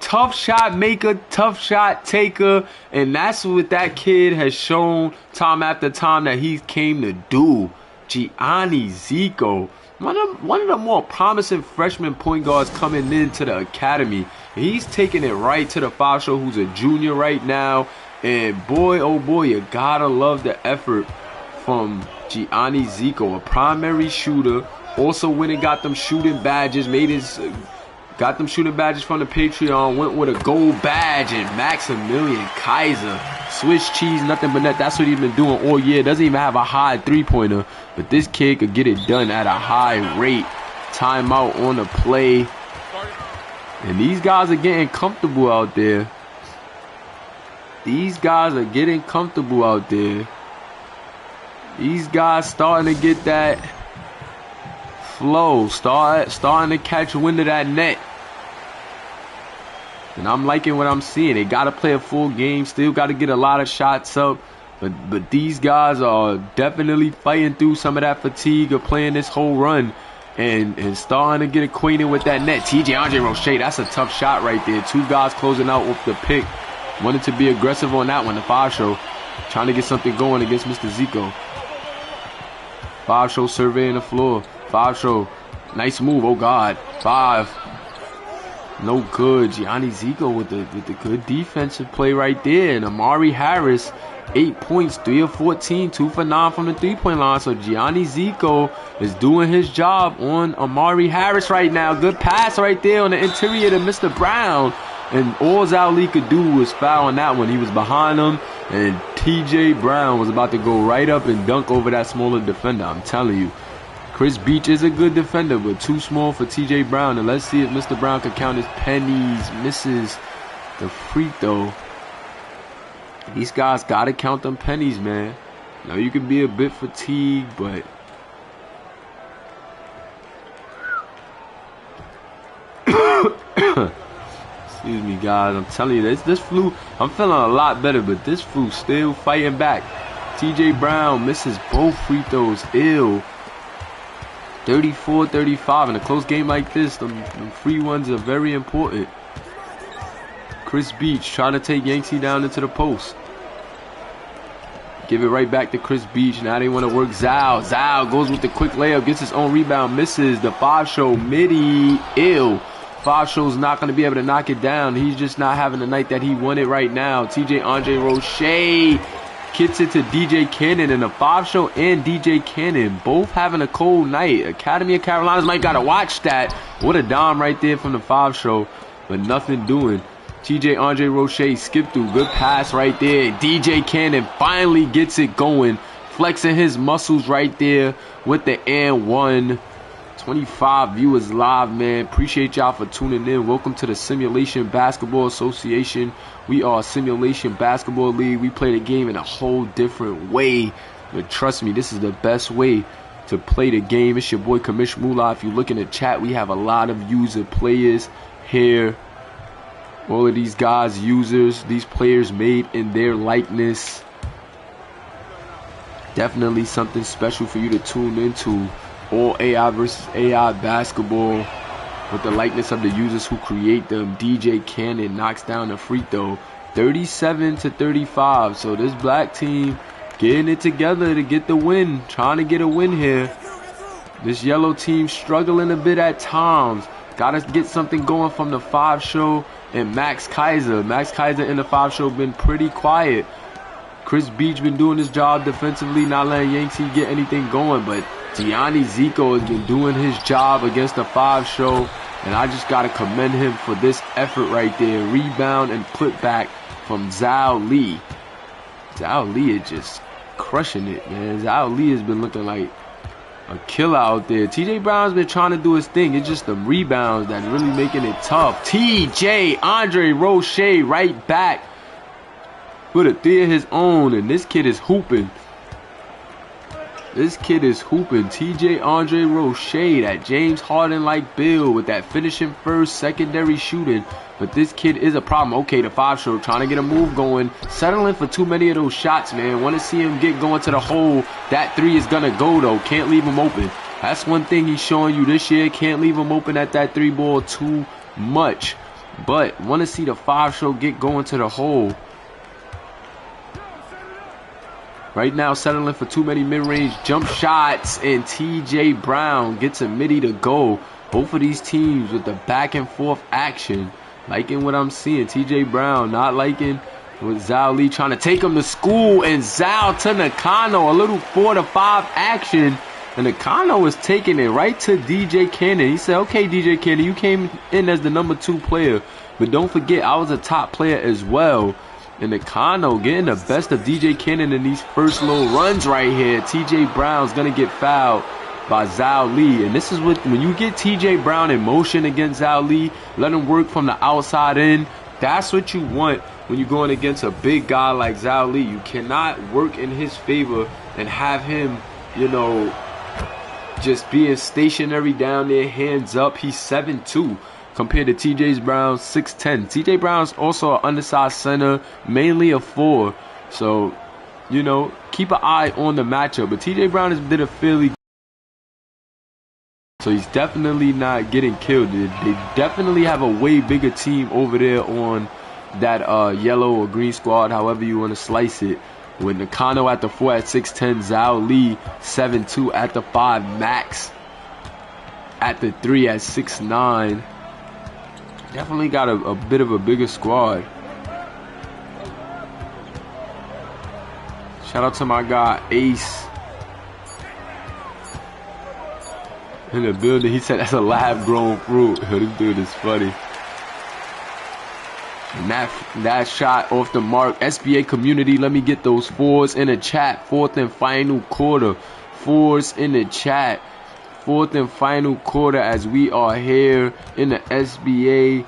tough shot maker, tough shot taker, and that's what that kid has shown time after time that he came to do. Gianni Zico, one of the more promising freshman point guards coming into the academy. He's taking it right to the 5 show, who's a junior right now. And boy, oh boy, you gotta love the effort from Gianni Zico, a primary shooter. Also went and got them shooting badges, got them shooting badges from the Patreon, went with a gold badge, and Maximilian Kaiser. Swiss cheese, nothing but net. That's what he's been doing all year. Doesn't even have a high three-pointer, but this kid could get it done at a high rate. Timeout on the play. And these guys are getting comfortable out there. These guys are getting comfortable out there. These guys starting to get that flow, starting to catch wind of that net. And I'm liking what I'm seeing. They got to play a full game, still got to get a lot of shots up. But these guys are definitely fighting through some of that fatigue of playing this whole run and starting to get acquainted with that net. Andre Roche, that's a tough shot right there. 2 guys closing out with the pick. Wanted to be aggressive on that one, the 5 show. Trying to get something going against Mr. Zico. 5 show surveying the floor. 5 show. Nice move. Oh, God. 5. No good. Gianni Zico with the good defensive play right there. And Amari Harris, 8 points, 3 of 14, 2 for 9 from the 3-point line. So Gianni Zico is doing his job on Amari Harris right now. Good pass right there on the interior to Mr. Brown. And all Zhao Li could do was foul on that one. He was behind him, and TJ Brown was about to go right up and dunk over that smaller defender. I'm telling you, Chris Beach is a good defender, but too small for TJ Brown. And let's see if Mr. Brown can count his pennies. Misses the free throw. These guys got to count them pennies, man. Now, you can be a bit fatigued, but excuse me, guys. I'm telling you, this flu, I'm feeling a lot better, but this flu still fighting back. TJ Brown misses both free throws. Ill. 34-35. In a close game like this, them free ones are very important. Chris Beach trying to take Yanksy down into the post. Give it right back to Chris Beach. Now they want to work Zhao. Zhao goes with the quick layup, gets his own rebound, misses. The 5 show midi. Ill. 5 show's not going to be able to knock it down. He's just not having the night that he wanted right now. Andre Roche gets it to DJ Cannon, and the 5 show and DJ Cannon both having a cold night. Academy of Carolinas might got to watch that. What a dime right there from the 5 show, but nothing doing. Andre Roche skipped through. Good pass right there. DJ Cannon finally gets it going. Flexing his muscles right there with the and 1. 25 viewers live, man. Appreciate y'all for tuning in. Welcome to the Simulation Basketball Association. We are a Simulation Basketball League. We play the game in a whole different way. But trust me, this is the best way to play the game. It's your boy Kamish Mula. If you look in the chat, we have a lot of user players here. All of these guys, users, these players made in their likeness. Definitely something special for you to tune into. All AI versus AI basketball with the likeness of the users who create them. DJ Cannon knocks down the free throw. 37-35. So this black team getting it together to get the win. Trying to get a win here. This yellow team struggling a bit at times. Got to get something going from the 5 show and Max Kaiser. Max Kaiser in the 5 show been pretty quiet. Chris Beach been doing his job defensively, not letting Yanksy get anything going, but Gianni Zico has been doing his job against the 5 show, and I just got to commend him for this effort right there. Rebound and putback from Zhao Li. Zhao Li is just crushing it, man. Zhao Li has been looking like a killer out there. TJ Brown's been trying to do his thing. It's just the rebounds that's really making it tough. Andre Roche right back with a 3 of his own, and this kid is hooping. This kid is hooping. Andre Roche, that James Harden-like build with that finishing first, secondary shooting. But this kid is a problem. Okay, the 5 show trying to get a move going. Settling for too many of those shots, man. Want to see him get going to the hole. That 3 is going to go, though. Can't leave him open. That's one thing he's showing you this year. Can't leave him open at that 3 ball too much. But want to see the 5-show get going to the hole. Right now, settling for too many mid-range jump shots, and TJ Brown gets a midi to go. Both of these teams with the back and forth action. Liking what I'm seeing. TJ Brown not liking with Zhao Lee trying to take him to school, and Zhao to Nakano. A little 4-to-5 action. And Nakano was taking it right to DJ Cannon. He said, okay, DJ Cannon, you came in as the number 2 player. But don't forget, I was a top player as well. And Nakano getting the best of DJ Cannon in these first little runs right here. TJ Brown's going to get fouled by Zhao Lee. And this is what, when you get TJ Brown in motion against Zhao Lee, let him work from the outside in. That's what you want when you're going against a big guy like Zhao Lee. You cannot work in his favor and have him, you know, just being stationary down there, hands up. He's 7'2". Compared to TJ Brown's 6'10". TJ Brown's also an undersized center, mainly a 4. So, you know, keep an eye on the matchup. But TJ Brown has did a fairly, so he's definitely not getting killed. They definitely have a way bigger team over there on that yellow or green squad, however you want to slice it. With Nakano at the 4 at 6'10", Zhao Lee 7'2" at the 5, Max at the 3 at 6'9". Definitely got a bit of a bigger squad. Shout out to my guy Ace in the building. He said that's a lab-grown fruit. This dude is funny. And that shot off the mark. SBA community, let me get those 4s in the chat. 4th and final quarter. 4s in the chat. 4th and final quarter as we are here in the SBA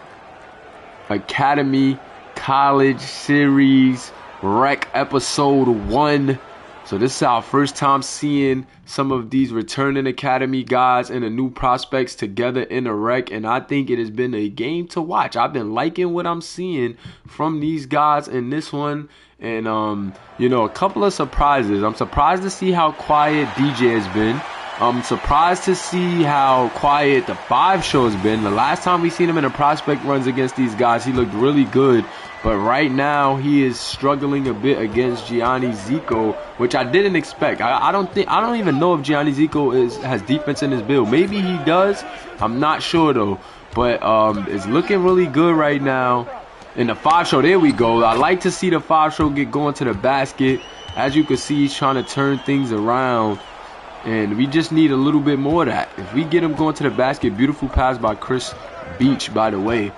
Academy College Series Rec episode 1. So this is our first time seeing some of these returning Academy guys and the new prospects together in a rec, and I think it has been a game to watch. I've been liking what I'm seeing from these guys in this one, and you know, a couple of surprises. I'm surprised to see how quiet DJ has been. I'm surprised to see how quiet the 5-show has been. The last time we seen him in the prospect runs against these guys, he looked really good. But right now, he is struggling a bit against Gianni Zico, which I didn't expect. I don't even know if Gianni Zico has defense in his build. Maybe he does. I'm not sure though. But it's looking really good right now. In the 5-show, there we go. I like to see the 5-show get going to the basket. As you can see, he's trying to turn things around. And we just need a little bit more of that. If we get him going to the basket, beautiful pass by Chris Beach, by the way.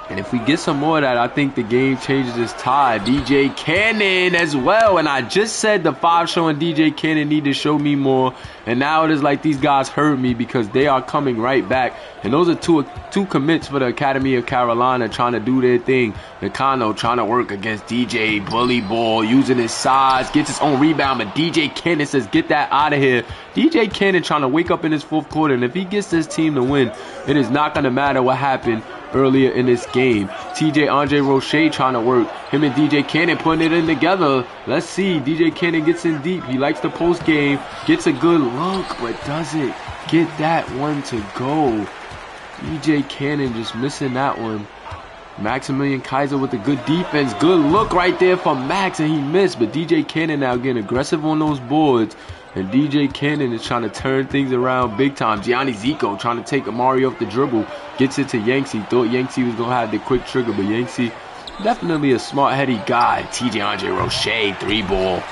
And if we get some more of that, I think the game changes its tide. DJ Cannon as well. And I just said the 5-show and DJ Cannon need to show me more. And now it is like these guys heard me because they are coming right back. And those are two commits for the Academy of Carolina trying to do their thing. Nakano trying to work against DJ. Bully ball, using his size. Gets his own rebound. But DJ Cannon says, get that out of here. DJ Cannon trying to wake up in his 4th quarter. And if he gets this team to win, it is not going to matter what happened earlier in this game. TJ Andre Roche trying to work. Him and DJ Cannon putting it in together. Let's see. DJ Cannon gets in deep. He likes the post game. Gets a good look, but doesn't get that one to go. DJ Cannon just missing that one. Maximilian Kaiser with a good defense. Good look right there from Max, and he missed. But DJ Cannon now getting aggressive on those boards. And DJ Cannon is trying to turn things around big time. Gianni Zico trying to take Amari off the dribble. Gets it to Yanksy. Thought Yanksy was going to have the quick trigger, but Yanksy definitely a smart, heady guy. TJ Andre Roche, 3-ball.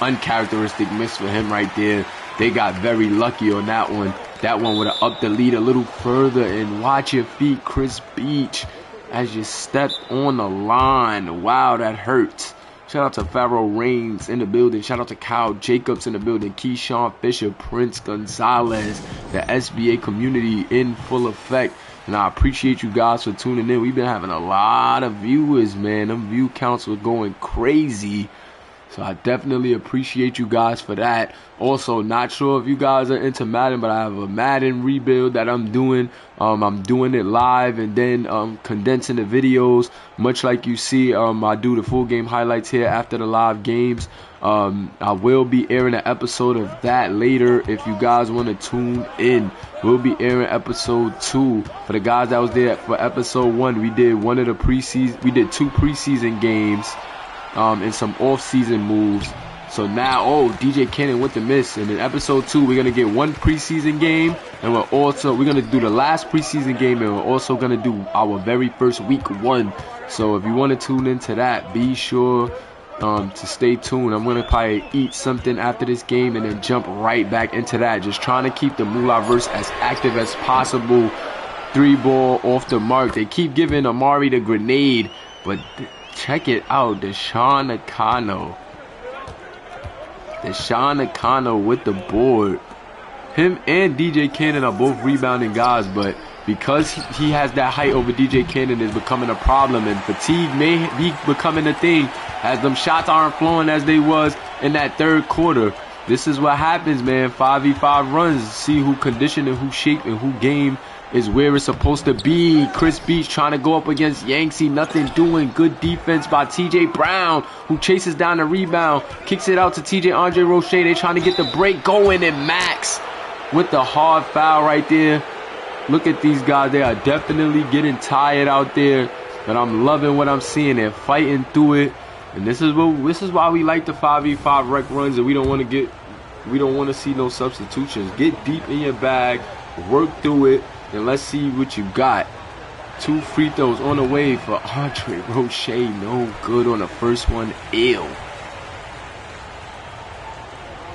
Uncharacteristic miss for him right there. They got very lucky on that one. That one would have upped the lead a little further. And watch your feet, Chris Beach, as you step on the line. Wow, that hurts. Shout out to Pharaoh Reigns in the building. Shout out to Kyle Jacobs in the building. Keyshawn Fisher, Prince Gonzalez. The SBA community in full effect. And I appreciate you guys for tuning in. We've been having a lot of viewers, man. Them view counts were going crazy. So I definitely appreciate you guys for that. Also, not sure if you guys are into Madden, but I have a Madden rebuild that I'm doing. I'm doing it live and then condensing the videos, much like you see. I do the full game highlights here after the live games. I will be airing an episode of that later if you guys want to tune in. We'll be airing episode 2. For the guys that was there for episode 1, we did we did 2 preseason games. And some off-season moves. So now, DJ Cannon with the miss. And in episode 2, we're gonna get 1 preseason game, and we're gonna do the last preseason game, and we're also gonna do our very first week 1. So if you want to tune into that, be sure to stay tuned. I'm gonna probably eat something after this game and then jump right back into that. Just trying to keep the Mulaverse as active as possible. 3 ball off the mark. They keep giving Amari the grenade, but check it out, Deshaun Nakano. Deshaun Nakano with the board. Him and DJ Cannon are both rebounding guys, but because he has that height over DJ Cannon, is becoming a problem, and fatigue may be becoming a thing as them shots aren't flowing as they was in that third quarter. This is what happens, man. 5v5 runs. See who conditioned and who shaped and who game is where it's supposed to be. Chris Beach trying to go up against Yanksy. Nothing doing. Good defense by TJ Brown, who chases down the rebound. Kicks it out to TJ Andre Roche. They trying to get the break going, and Max with the hard foul right there. Look at these guys. They are definitely getting tired out there, but I'm loving what I'm seeing. They're fighting through it. And this is why we like the 5v5 rec runs, and we don't want to see no substitutions. Get deep in your bag, work through it, and let's see what you got. 2 free throws on the way for Andre Roche. No good on the first one. Ill.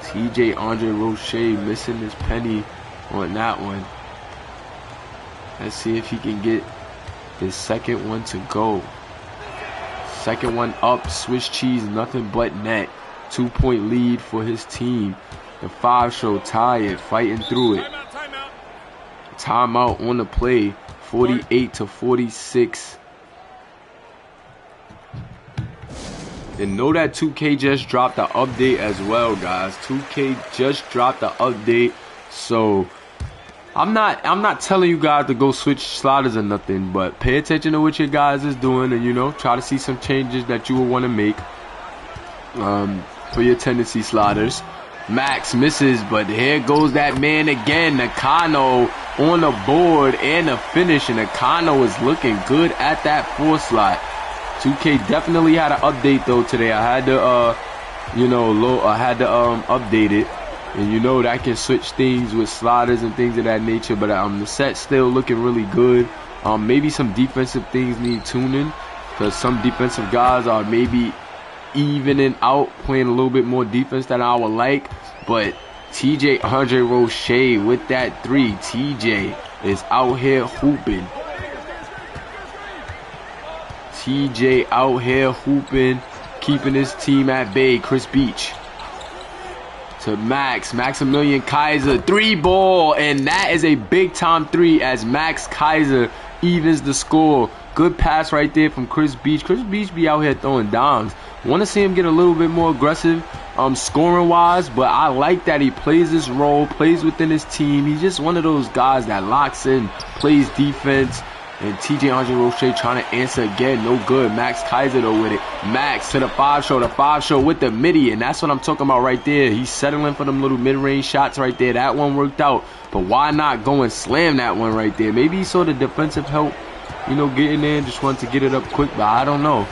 TJ Andre Roche missing his penny on that one. Let's see if he can get his second one to go. Second one up, Swiss cheese, nothing but net. 2-point lead for his team. The 5 show tired, fighting through it. Timeout on the play, 48-46. And know that 2K just dropped the update as well, guys. 2K just dropped the update, so I'm not telling you guys to go switch sliders or nothing, but pay attention to what your guys is doing, and try to see some changes that you will want to make for your tendency sliders. Max misses, but here goes that man again. Nakano on the board and a finish, and Nakano is looking good at that 4 slot. 2K definitely had an update though today. I had to update it. And that can switch things with sliders and things of that nature. But the set's still looking really good. Maybe some defensive things need tuning, because some defensive guys are maybe evening out, playing a little bit more defense than I would like. But TJ Andre Roche with that 3. TJ is out here hooping. TJ out here hooping, keeping his team at bay. Chris Beach to Maximilian Kaiser, 3 ball, and that is a big time 3 as Max Kaiser evens the score. Good pass right there from Chris Beach. Chris Beach be out here throwing dimes. Want to see him get a little bit more aggressive scoring wise, but I like that he plays his role, plays within his team. He's just one of those guys that locks in, plays defense. And TJ Andre Roche trying to answer again. No good. Max Kaiser though with it. Max to the 5 show. The 5 show with the midi. And that's what I'm talking about right there. He's settling for them little mid-range shots right there. That one worked out. But why not go and slam that one right there? Maybe he saw the defensive help, getting there and just wanted to get it up quick. But I don't know.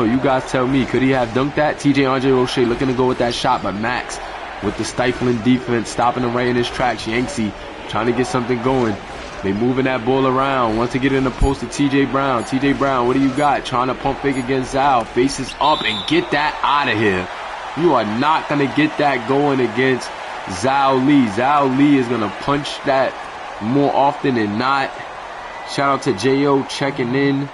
You guys tell me. Could he have dunked that? TJ Andre Roche looking to go with that shot. But Max with the stifling defense, stopping him right in his tracks. Yanksy trying to get something going. They moving that ball around. Wants to get in the post to TJ Brown. TJ Brown, what do you got? Trying to pump fake against Zal. Faces up and get that out of here. You are not going to get that going against Zhao Li. Zhao Li is going to punch that more often than not. Shout out to J.O. checking in.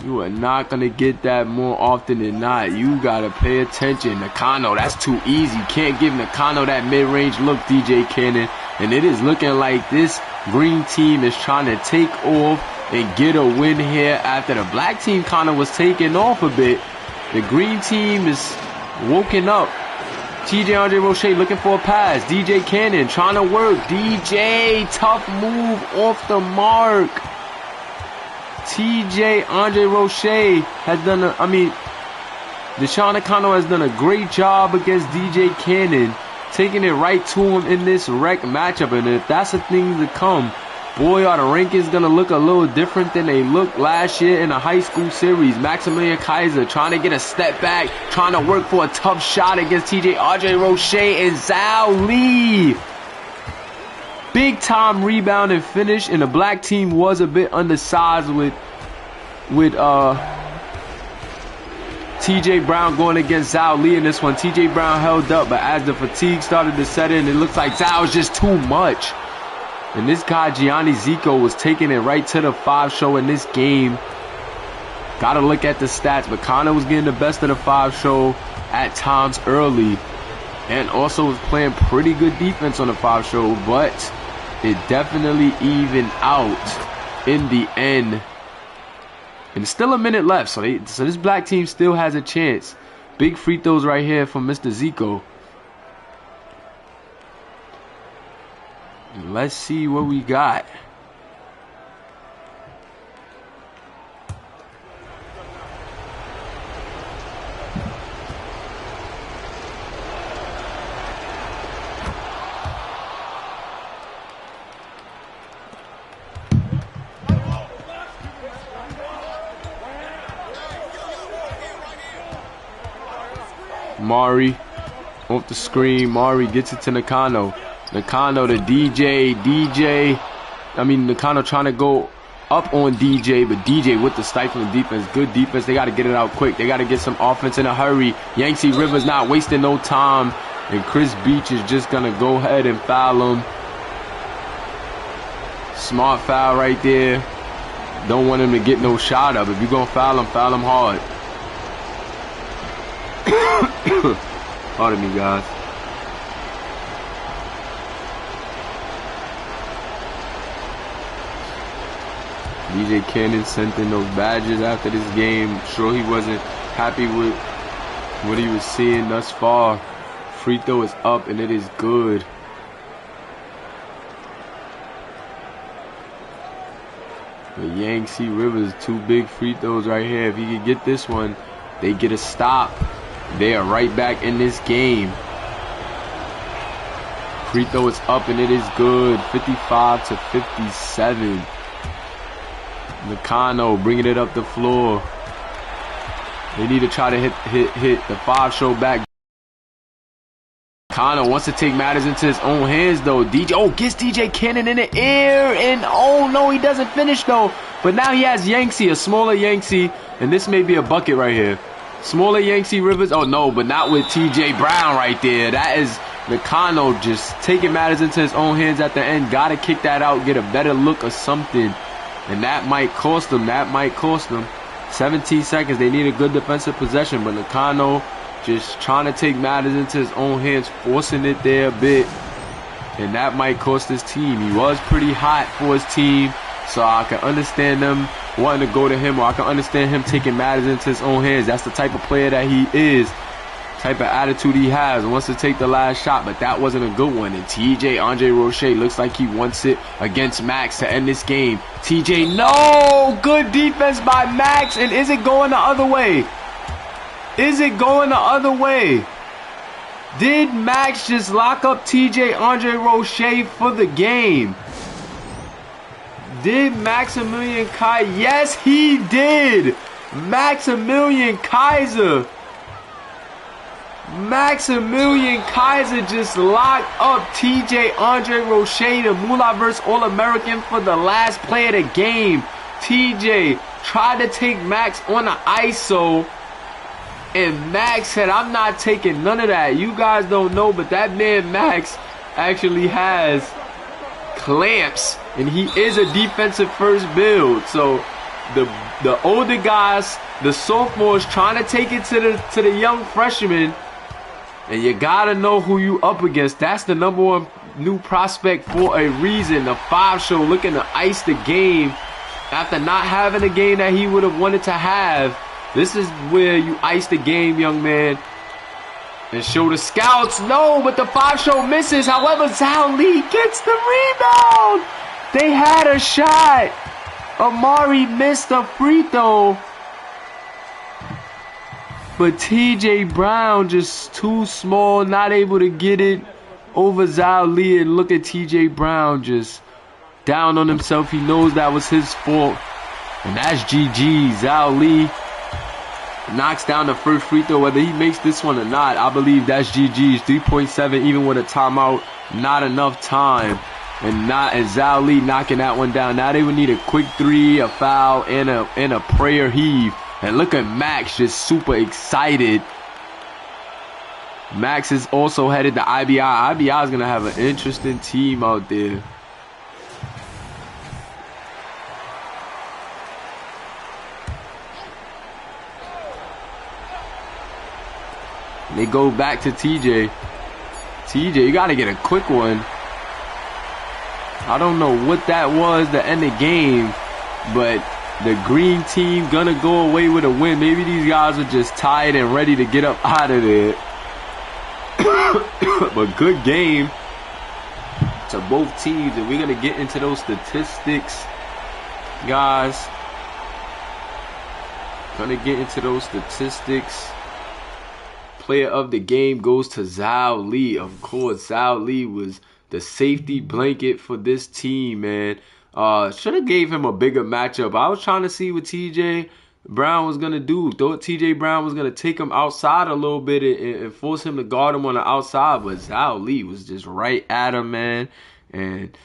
You are not going to get that more often than not. You got to pay attention. Nakano, that's too easy. Can't give Nakano that mid-range look, DJ Cannon. And it is looking like this green team is trying to take off and get a win here after the black team kind of was taking off a bit. The green team is woken up. TJ Andre Roche looking for a pass. DJ Cannon trying to work. DJ, tough move off the mark. TJ Andre Roche has done Deshaun Nakano has done a great job against DJ Cannon, taking it right to him in this rec matchup. And if that's the thing to come, boy, are the rankings going to look a little different than they looked last year in the high school series. Maximilian Kaiser trying to get a step back, trying to work for a tough shot against TJ Andre Roche and Zhao Li. Big time rebound and finish, and the black team was a bit undersized with TJ Brown going against Zhao Li in this one. TJ Brown held up, but as the fatigue started to set in, it looks like Zhao is just too much. And this guy, Gianni Zico, was taking it right to the 5 show in this game. Got to look at the stats, but Connor was getting the best of the 5 show at times early. And also was playing pretty good defense on the 5 show, but it definitely evened out in the end. And still a minute left, so this black team still has a chance. Big free throws right here from Mr. Zico. Let's see what we got. Mari off the screen. Mari gets it to Nakano. Nakano to DJ. Nakano trying to go up on DJ, but DJ with the stifling defense. Good defense. They got to get it out quick. They got to get some offense in a hurry. Yangtze Rivers not wasting no time. And Chris Beach is just going to go ahead and foul him. Smart foul right there. Don't want him to get no shot up. If you're going to foul him hard. Pardon me, guys. DJ Cannon sent in those badges after this game. I'm sure he wasn't happy with what he was seeing thus far. Free throw is up and it is good. But Yangtze Rivers, 2 big free throws right here. If he could get this one, they get a stop. They are right back in this game. Free throw is up and it is good. 55 to 57. Nakano bringing it up the floor. They need to try to hit the 5 show back. Nakano wants to take matters into his own hands though. DJ, gets DJ Cannon in the air, and oh no, he doesn't finish though. But now he has Yangtze, a smaller Yangtze, and this may be a bucket right here. Smaller Yangtze Rivers, oh no, but not with TJ Brown right there. That is Nakano just taking matters into his own hands at the end. Gotta kick that out, get a better look or something. And that might cost them. 17 seconds. They need a good defensive possession. But Nakano just trying to take matters into his own hands, forcing it there a bit. And that might cost his team. He was pretty hot for his team. So I can understand them wanting to go to him. Or I can understand him taking matters into his own hands. That's the type of player that he is. Type of attitude he has, wants to take the last shot, but that wasn't a good one. And TJ Andre Roche looks like he wants it against Max to end this game. TJ, no! Good defense by Max, and is it going the other way? Is it going the other way? Did Max just lock up TJ Andre Roche for the game? Did Maximilian Kaiser? Yes, he did! Maximilian Kaiser! Maximilian Kaiser just locked up TJ Andre Roche, the Mulaverse All-American, for the last play of the game. TJ tried to take Max on the ISO, and Max said, I'm not taking none of that. You guys don't know, but that man Max actually has clamps, and he is a defensive first build. So the older guys, the sophomores, trying to take it to the young freshmen. And you gotta know who you up against. That's the #1 new prospect for a reason. The 5 show looking to ice the game After not having the game that he would have wanted to have, this is where you ice the game, young man. And show the scouts. No, but the 5-show misses. However, Zhao Li gets the rebound. They had a shot. Amari missed a free throw. But TJ Brown just too small, not able to get it over Zhao Li. And look at TJ Brown just down on himself. He knows that was his fault. And that's GG. Zhao Li knocks down the first free throw. Whether he makes this one or not, I believe that's GG's. 3.7 even with a timeout. Not enough time. And Zhao Li knocking that one down. Now they would need a quick three, a foul, and a prayer heave. And look at Max just super excited. Max is also headed to IBI. IBI is going to have an interesting team out there. They go back to TJ. TJ, you got to get a quick one. I don't know what that was to end the game, but the green team gonna go away with a win. Maybe these guys are just tired and ready to get up out of there. But good game to both teams, and we're gonna get into those statistics, guys. Gonna get into those statistics. Player of the game goes to Zhao Li. Of course, Zhao Li was the safety blanket for this team, man. Should have gave him a bigger matchup. I was trying to see what TJ Brown was going to do. Thought TJ Brown was going to take him outside a little bit and force him to guard him on the outside. But Zhao Li was just right at him, man. And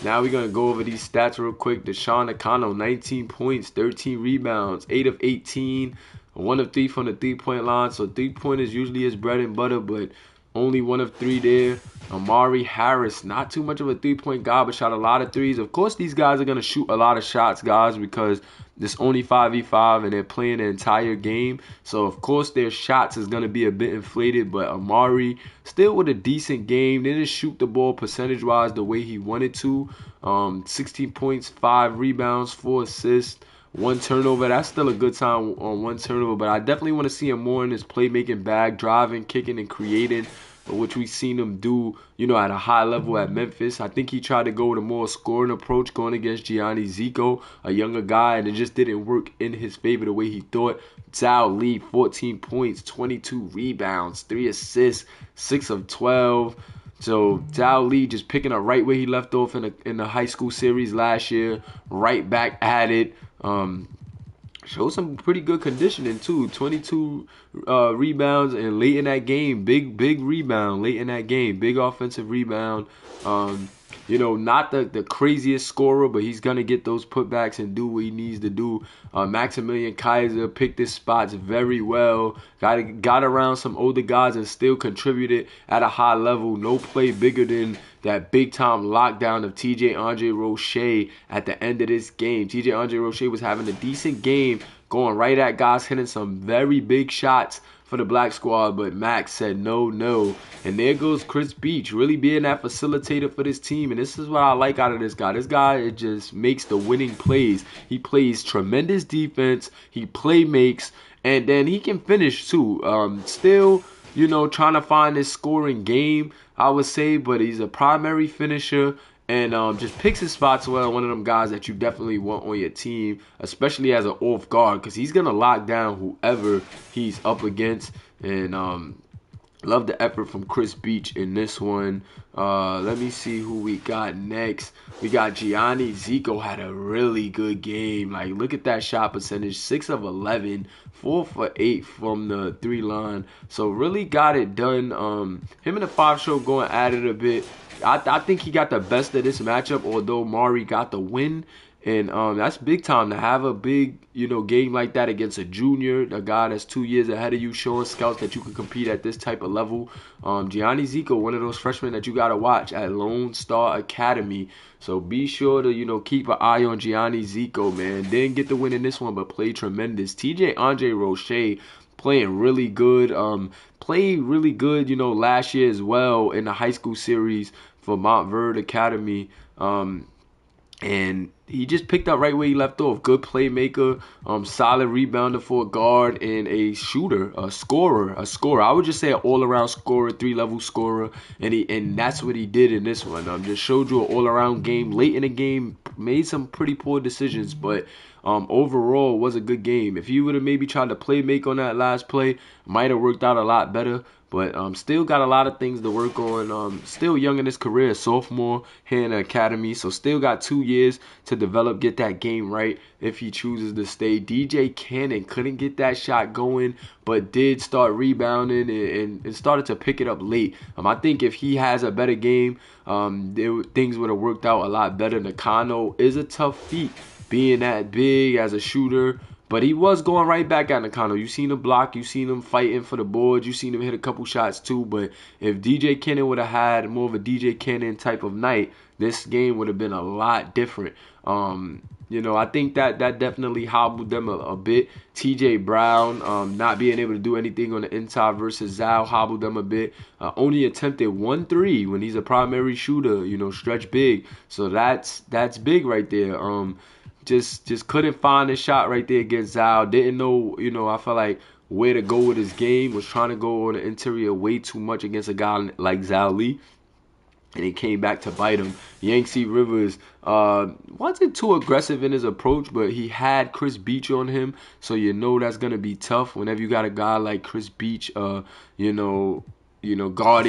now we're going to go over these stats real quick. Deshaun Nakano, 19 points, 13 rebounds, 8 of 18, 1 of 3 from the three-point line. So three-point is usually his bread and butter, but only 1 of 3 there. Amari Harris, not too much of a three-point guy, but shot a lot of threes. Of course, these guys are going to shoot a lot of shots, guys, because it's only 5v5 and they're playing the entire game. So, of course, their shots is going to be a bit inflated, but Amari still with a decent game. They didn't shoot the ball percentage-wise the way he wanted to. 16 points, 5 rebounds, 4 assists. 1 turnover. That's still a good time on 1 turnover, but I definitely want to see him more in his playmaking bag, driving, kicking, and creating, which we've seen him do, at a high level at Memphis. I think he tried to go with a more scoring approach going against Gianni Zico, a younger guy, and it just didn't work in his favor the way he thought. Zhao Li, 14 points, 22 rebounds, 3 assists, 6 of 12. So Zhao Li just picking up right where he left off in the high school series last year, right back at it. Showed some pretty good conditioning too. 22 rebounds, and late in that game, big rebound late in that game, big offensive rebound. Not the craziest scorer, but he's gonna get those putbacks and do what he needs to do. Maximilian Kaiser picked his spots very well. Got around some older guys and still contributed at a high level. No play bigger than that big time lockdown of TJ Andre Roche at the end of this game. TJ Andre Roche was having a decent game, going right at guys, hitting some very big shots for the black squad, but Max said no. And there goes Chris Beach, really being that facilitator for this team. And this is what I like out of this guy. This guy, it just makes the winning plays. He plays tremendous defense. He play makes, and then he can finish too. Still, trying to find this scoring game, I would say, but he's a primary finisher. And just picks his spots well. One of them guys that you definitely want on your team, especially as an off guard, because he's going to lock down whoever he's up against. And love the effort from Chris Beach in this one. Let me see who we got next. We got Gianni Zico, had a really good game. Like, look at that shot percentage. 6 of 11, 4 for 8 from the 3 line. So really got it done. Him and the 5-show going at it a bit. I think he got the best of this matchup, although Mari got the win. And that's big time to have a big, game like that against a junior, a guy that's 2 years ahead of you, showing scouts that you can compete at this type of level. Gianni Zico, one of those freshmen that you got to watch at Lone Star Academy. So be sure to, keep an eye on Gianni Zico, man. Didn't get the win in this one, but played tremendous. TJ Andre Roche playing really good. Played really good, last year as well in the high school series for Montverde Academy. And he just picked up right where he left off. Good playmaker, solid rebounder for a guard, and a shooter, a scorer, I would just say an all-around scorer, 3-level scorer, and that's what he did in this one. Just showed you an all-around game. Late in the game, made some pretty poor decisions, but overall was a good game. If he would have maybe tried to play make on that last play, might have worked out a lot better. But still got a lot of things to work on. Still young in his career, sophomore here in the academy. So still got 2 years to develop, get that game right if he chooses to stay. DJ Cannon couldn't get that shot going, but did start rebounding and started to pick it up late. I think if he has a better game, things would have worked out a lot better. Nakano is a tough feat, being that big as a shooter. But he was going right back at Nakano. You seen him block. You seen him fighting for the boards. You seen him hit a couple shots too. But if DJ Cannon would have had more of a DJ Cannon type of night, this game would have been a lot different. I think that definitely hobbled them a bit. TJ Brown not being able to do anything on the inside versus Zhao hobbled them a bit. Only attempted 1 3 when he's a primary shooter, stretch big. So that's big right there. Just couldn't find a shot right there against Zhao. Didn't know, I felt like where to go with his game. Was trying to go on the interior way too much against a guy like Zhao Li. And he came back to bite him. Yangtze Rivers wasn't too aggressive in his approach, but he had Chris Beach on him. So that's going to be tough whenever you got a guy like Chris Beach, guarding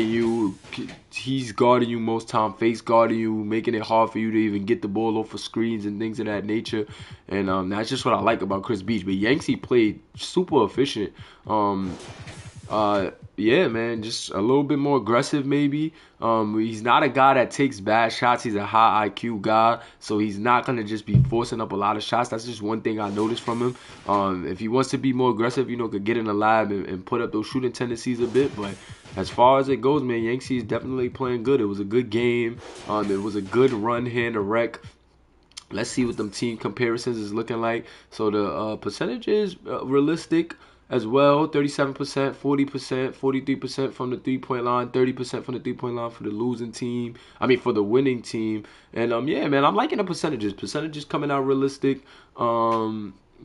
you. He's guarding you most time, face guarding you, making it hard for you to even get the ball off of screens and things of that nature. And that's just what I like about Chris Beach. But Yangtze played super efficient. Yeah, man, just a little bit more aggressive maybe. He's not a guy that takes bad shots. He's a high IQ guy, so he's not going to just be forcing up a lot of shots. That's just one thing I noticed from him. If he wants to be more aggressive, could get in the lab and put up those shooting tendencies a bit. But as far as it goes, man, Yangtze is definitely playing good. It was a good game. It was a good run here in the rec. Let's see what them team comparisons is looking like. So the percentage is realistic as well. 37%, 40%, 43% from the three-point line, 30% from the three-point line for the losing team. For the winning team. And yeah, man, I'm liking the percentages. Percentages coming out realistic.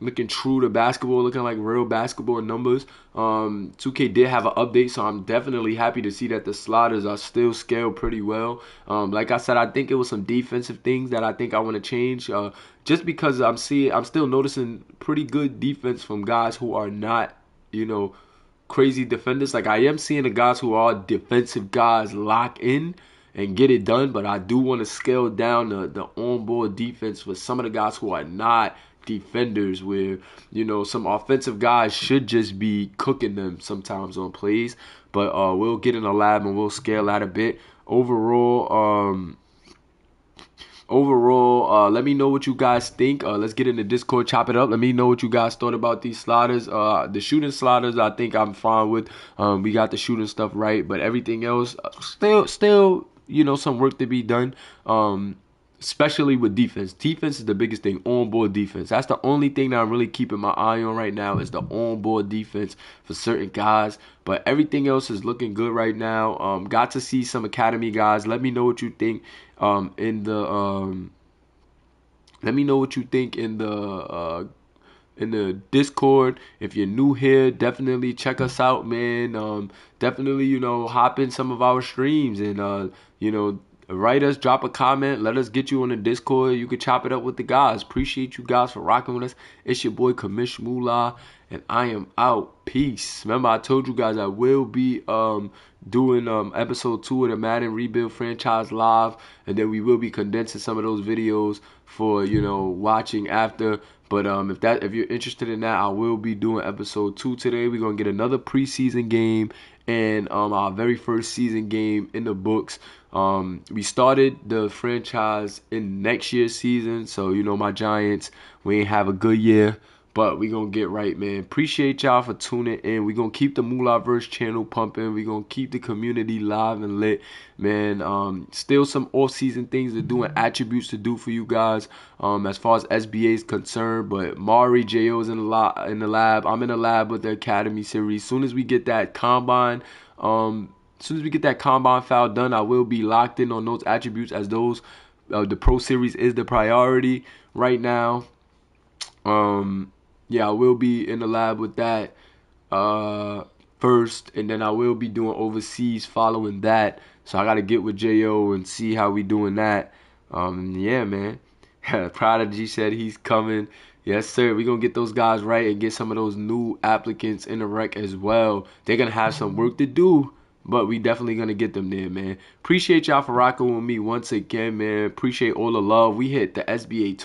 Looking true to basketball, looking like real basketball numbers. 2K did have an update, so I'm definitely happy to see that the sliders are still scaled pretty well. Like I said, I think it was some defensive things that I think I want to change. Just because I'm still noticing pretty good defense from guys who are not, crazy defenders. Like I am seeing the guys who are defensive guys lock in and get it done, but I do want to scale down the on-board defense for some of the guys who are not defenders, where some offensive guys should just be cooking them sometimes on plays. But we'll get in the lab and we'll scale that a bit. Overall, let me know what you guys think. Let's get in the Discord, chop it up. Let me know what you guys thought about these sliders. The shooting sliders, I think I'm fine with. We got the shooting stuff right, but everything else, still, some work to be done. Especially with defense. Defense is the biggest thing. On-board defense. That's the only thing that I'm really keeping my eye on right now, is the on-board defense for certain guys. But everything else is looking good right now. Got to see some academy guys. Let me know what you think in the Discord. If you're new here, definitely check us out, man. Definitely, hop in some of our streams and write us, drop a comment, let us get you on the Discord. You can chop it up with the guys. Appreciate you guys for rocking with us. It's your boy Kamish Mula, and I am out. Peace. Remember, I told you guys I will be doing episode 2 of the Madden Rebuild franchise live, and then we will be condensing some of those videos for watching after. But if you're interested in that, I will be doing episode 2 today. We're gonna get another preseason game and our very first season game in the books. We started the franchise in next year's season, so my Giants, we ain't have a good year, but we gonna get right, man. Appreciate y'all for tuning in. We gonna keep the Mulaverse channel pumping. We gonna keep the community live and lit, man. Still some off-season things to do and attributes to do for you guys as far as SBA is concerned. But Mari J.O.'s in the lab. I'm in the lab with the Academy series. Soon as we get that combine file done, I will be locked in on those attributes, as those the Pro Series is the priority right now. Yeah, I will be in the lab with that first, and then I will be doing overseas following that. So I gotta get with Jo and see how we doing that. Yeah, man. Prodigy said he's coming. Yes, sir. We're gonna get those guys right and get some of those new applicants in the rec as well. They're gonna have some work to do, but we definitely gonna get them there, man. Appreciate y'all for rocking with me once again, man. Appreciate all the love. We hit the SBA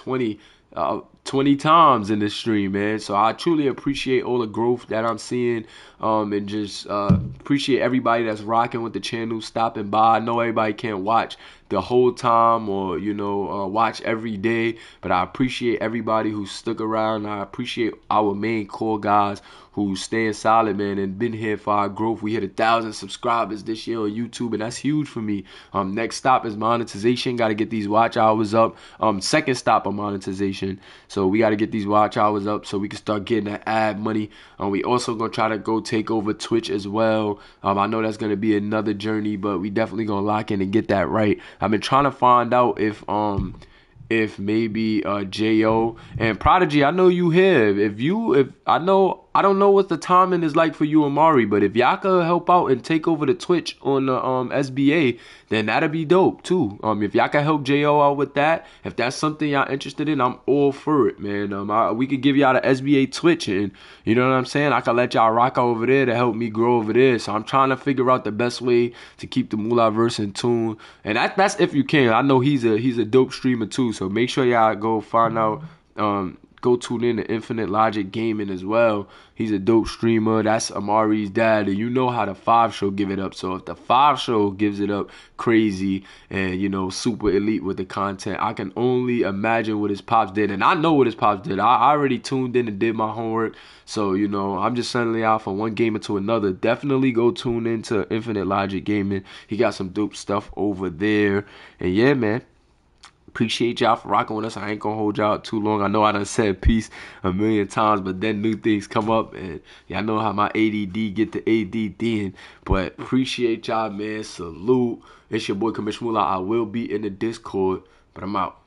20 times in this stream, man. So I truly appreciate all the growth that I'm seeing, and just appreciate everybody that's rocking with the channel, stopping by. I know everybody can't watch the whole time or watch every day, but I appreciate everybody who stuck around. I appreciate our main core guys who's staying solid, man, and been here for our growth. We hit 1,000 subscribers this year on YouTube, and that's huge for me. Next stop is monetization. Got to get these watch hours up. Second stop on monetization. So we got to get these watch hours up so we can start getting that ad money. We also gonna try to go take over Twitch as well. I know that's gonna be another journey, but we definitely gonna lock in and get that right. I've been trying to find out if maybe Jo and Prodigy, I know you here. If I don't know what the timing is like for you and Mari, but if y'all could help out and take over the Twitch on the SBA, then that'd be dope too. If y'all can help Jo out with that, if that's something y'all interested in, I'm all for it, man. We could give y'all the SBA Twitch, and you know what I'm saying? I can let y'all rock over there to help me grow over there. So I'm trying to figure out the best way to keep the Mulaverse in tune, and that's if you can. I know he's a dope streamer too, so make sure y'all go find out. Go tune in to Infinite Logic Gaming as well. He's a dope streamer. That's Amari's dad, and you know how the 5 show give it up. So if the 5 show gives it up crazy and super elite with the content, I can only imagine what his pops did, and I know what his pops did. I already tuned in and did my homework. So I'm just sending out from one gamer to another. Definitely go tune into Infinite Logic Gaming. He got some dope stuff over there, and yeah, man. Appreciate y'all for rocking with us. I ain't gonna hold y'all too long. I know I done said peace a million times, but then new things come up, and y'all know how my ADD get to ADDing. But appreciate y'all, man. Salute. It's your boy Commissioner Mula. I will be in the Discord, but I'm out.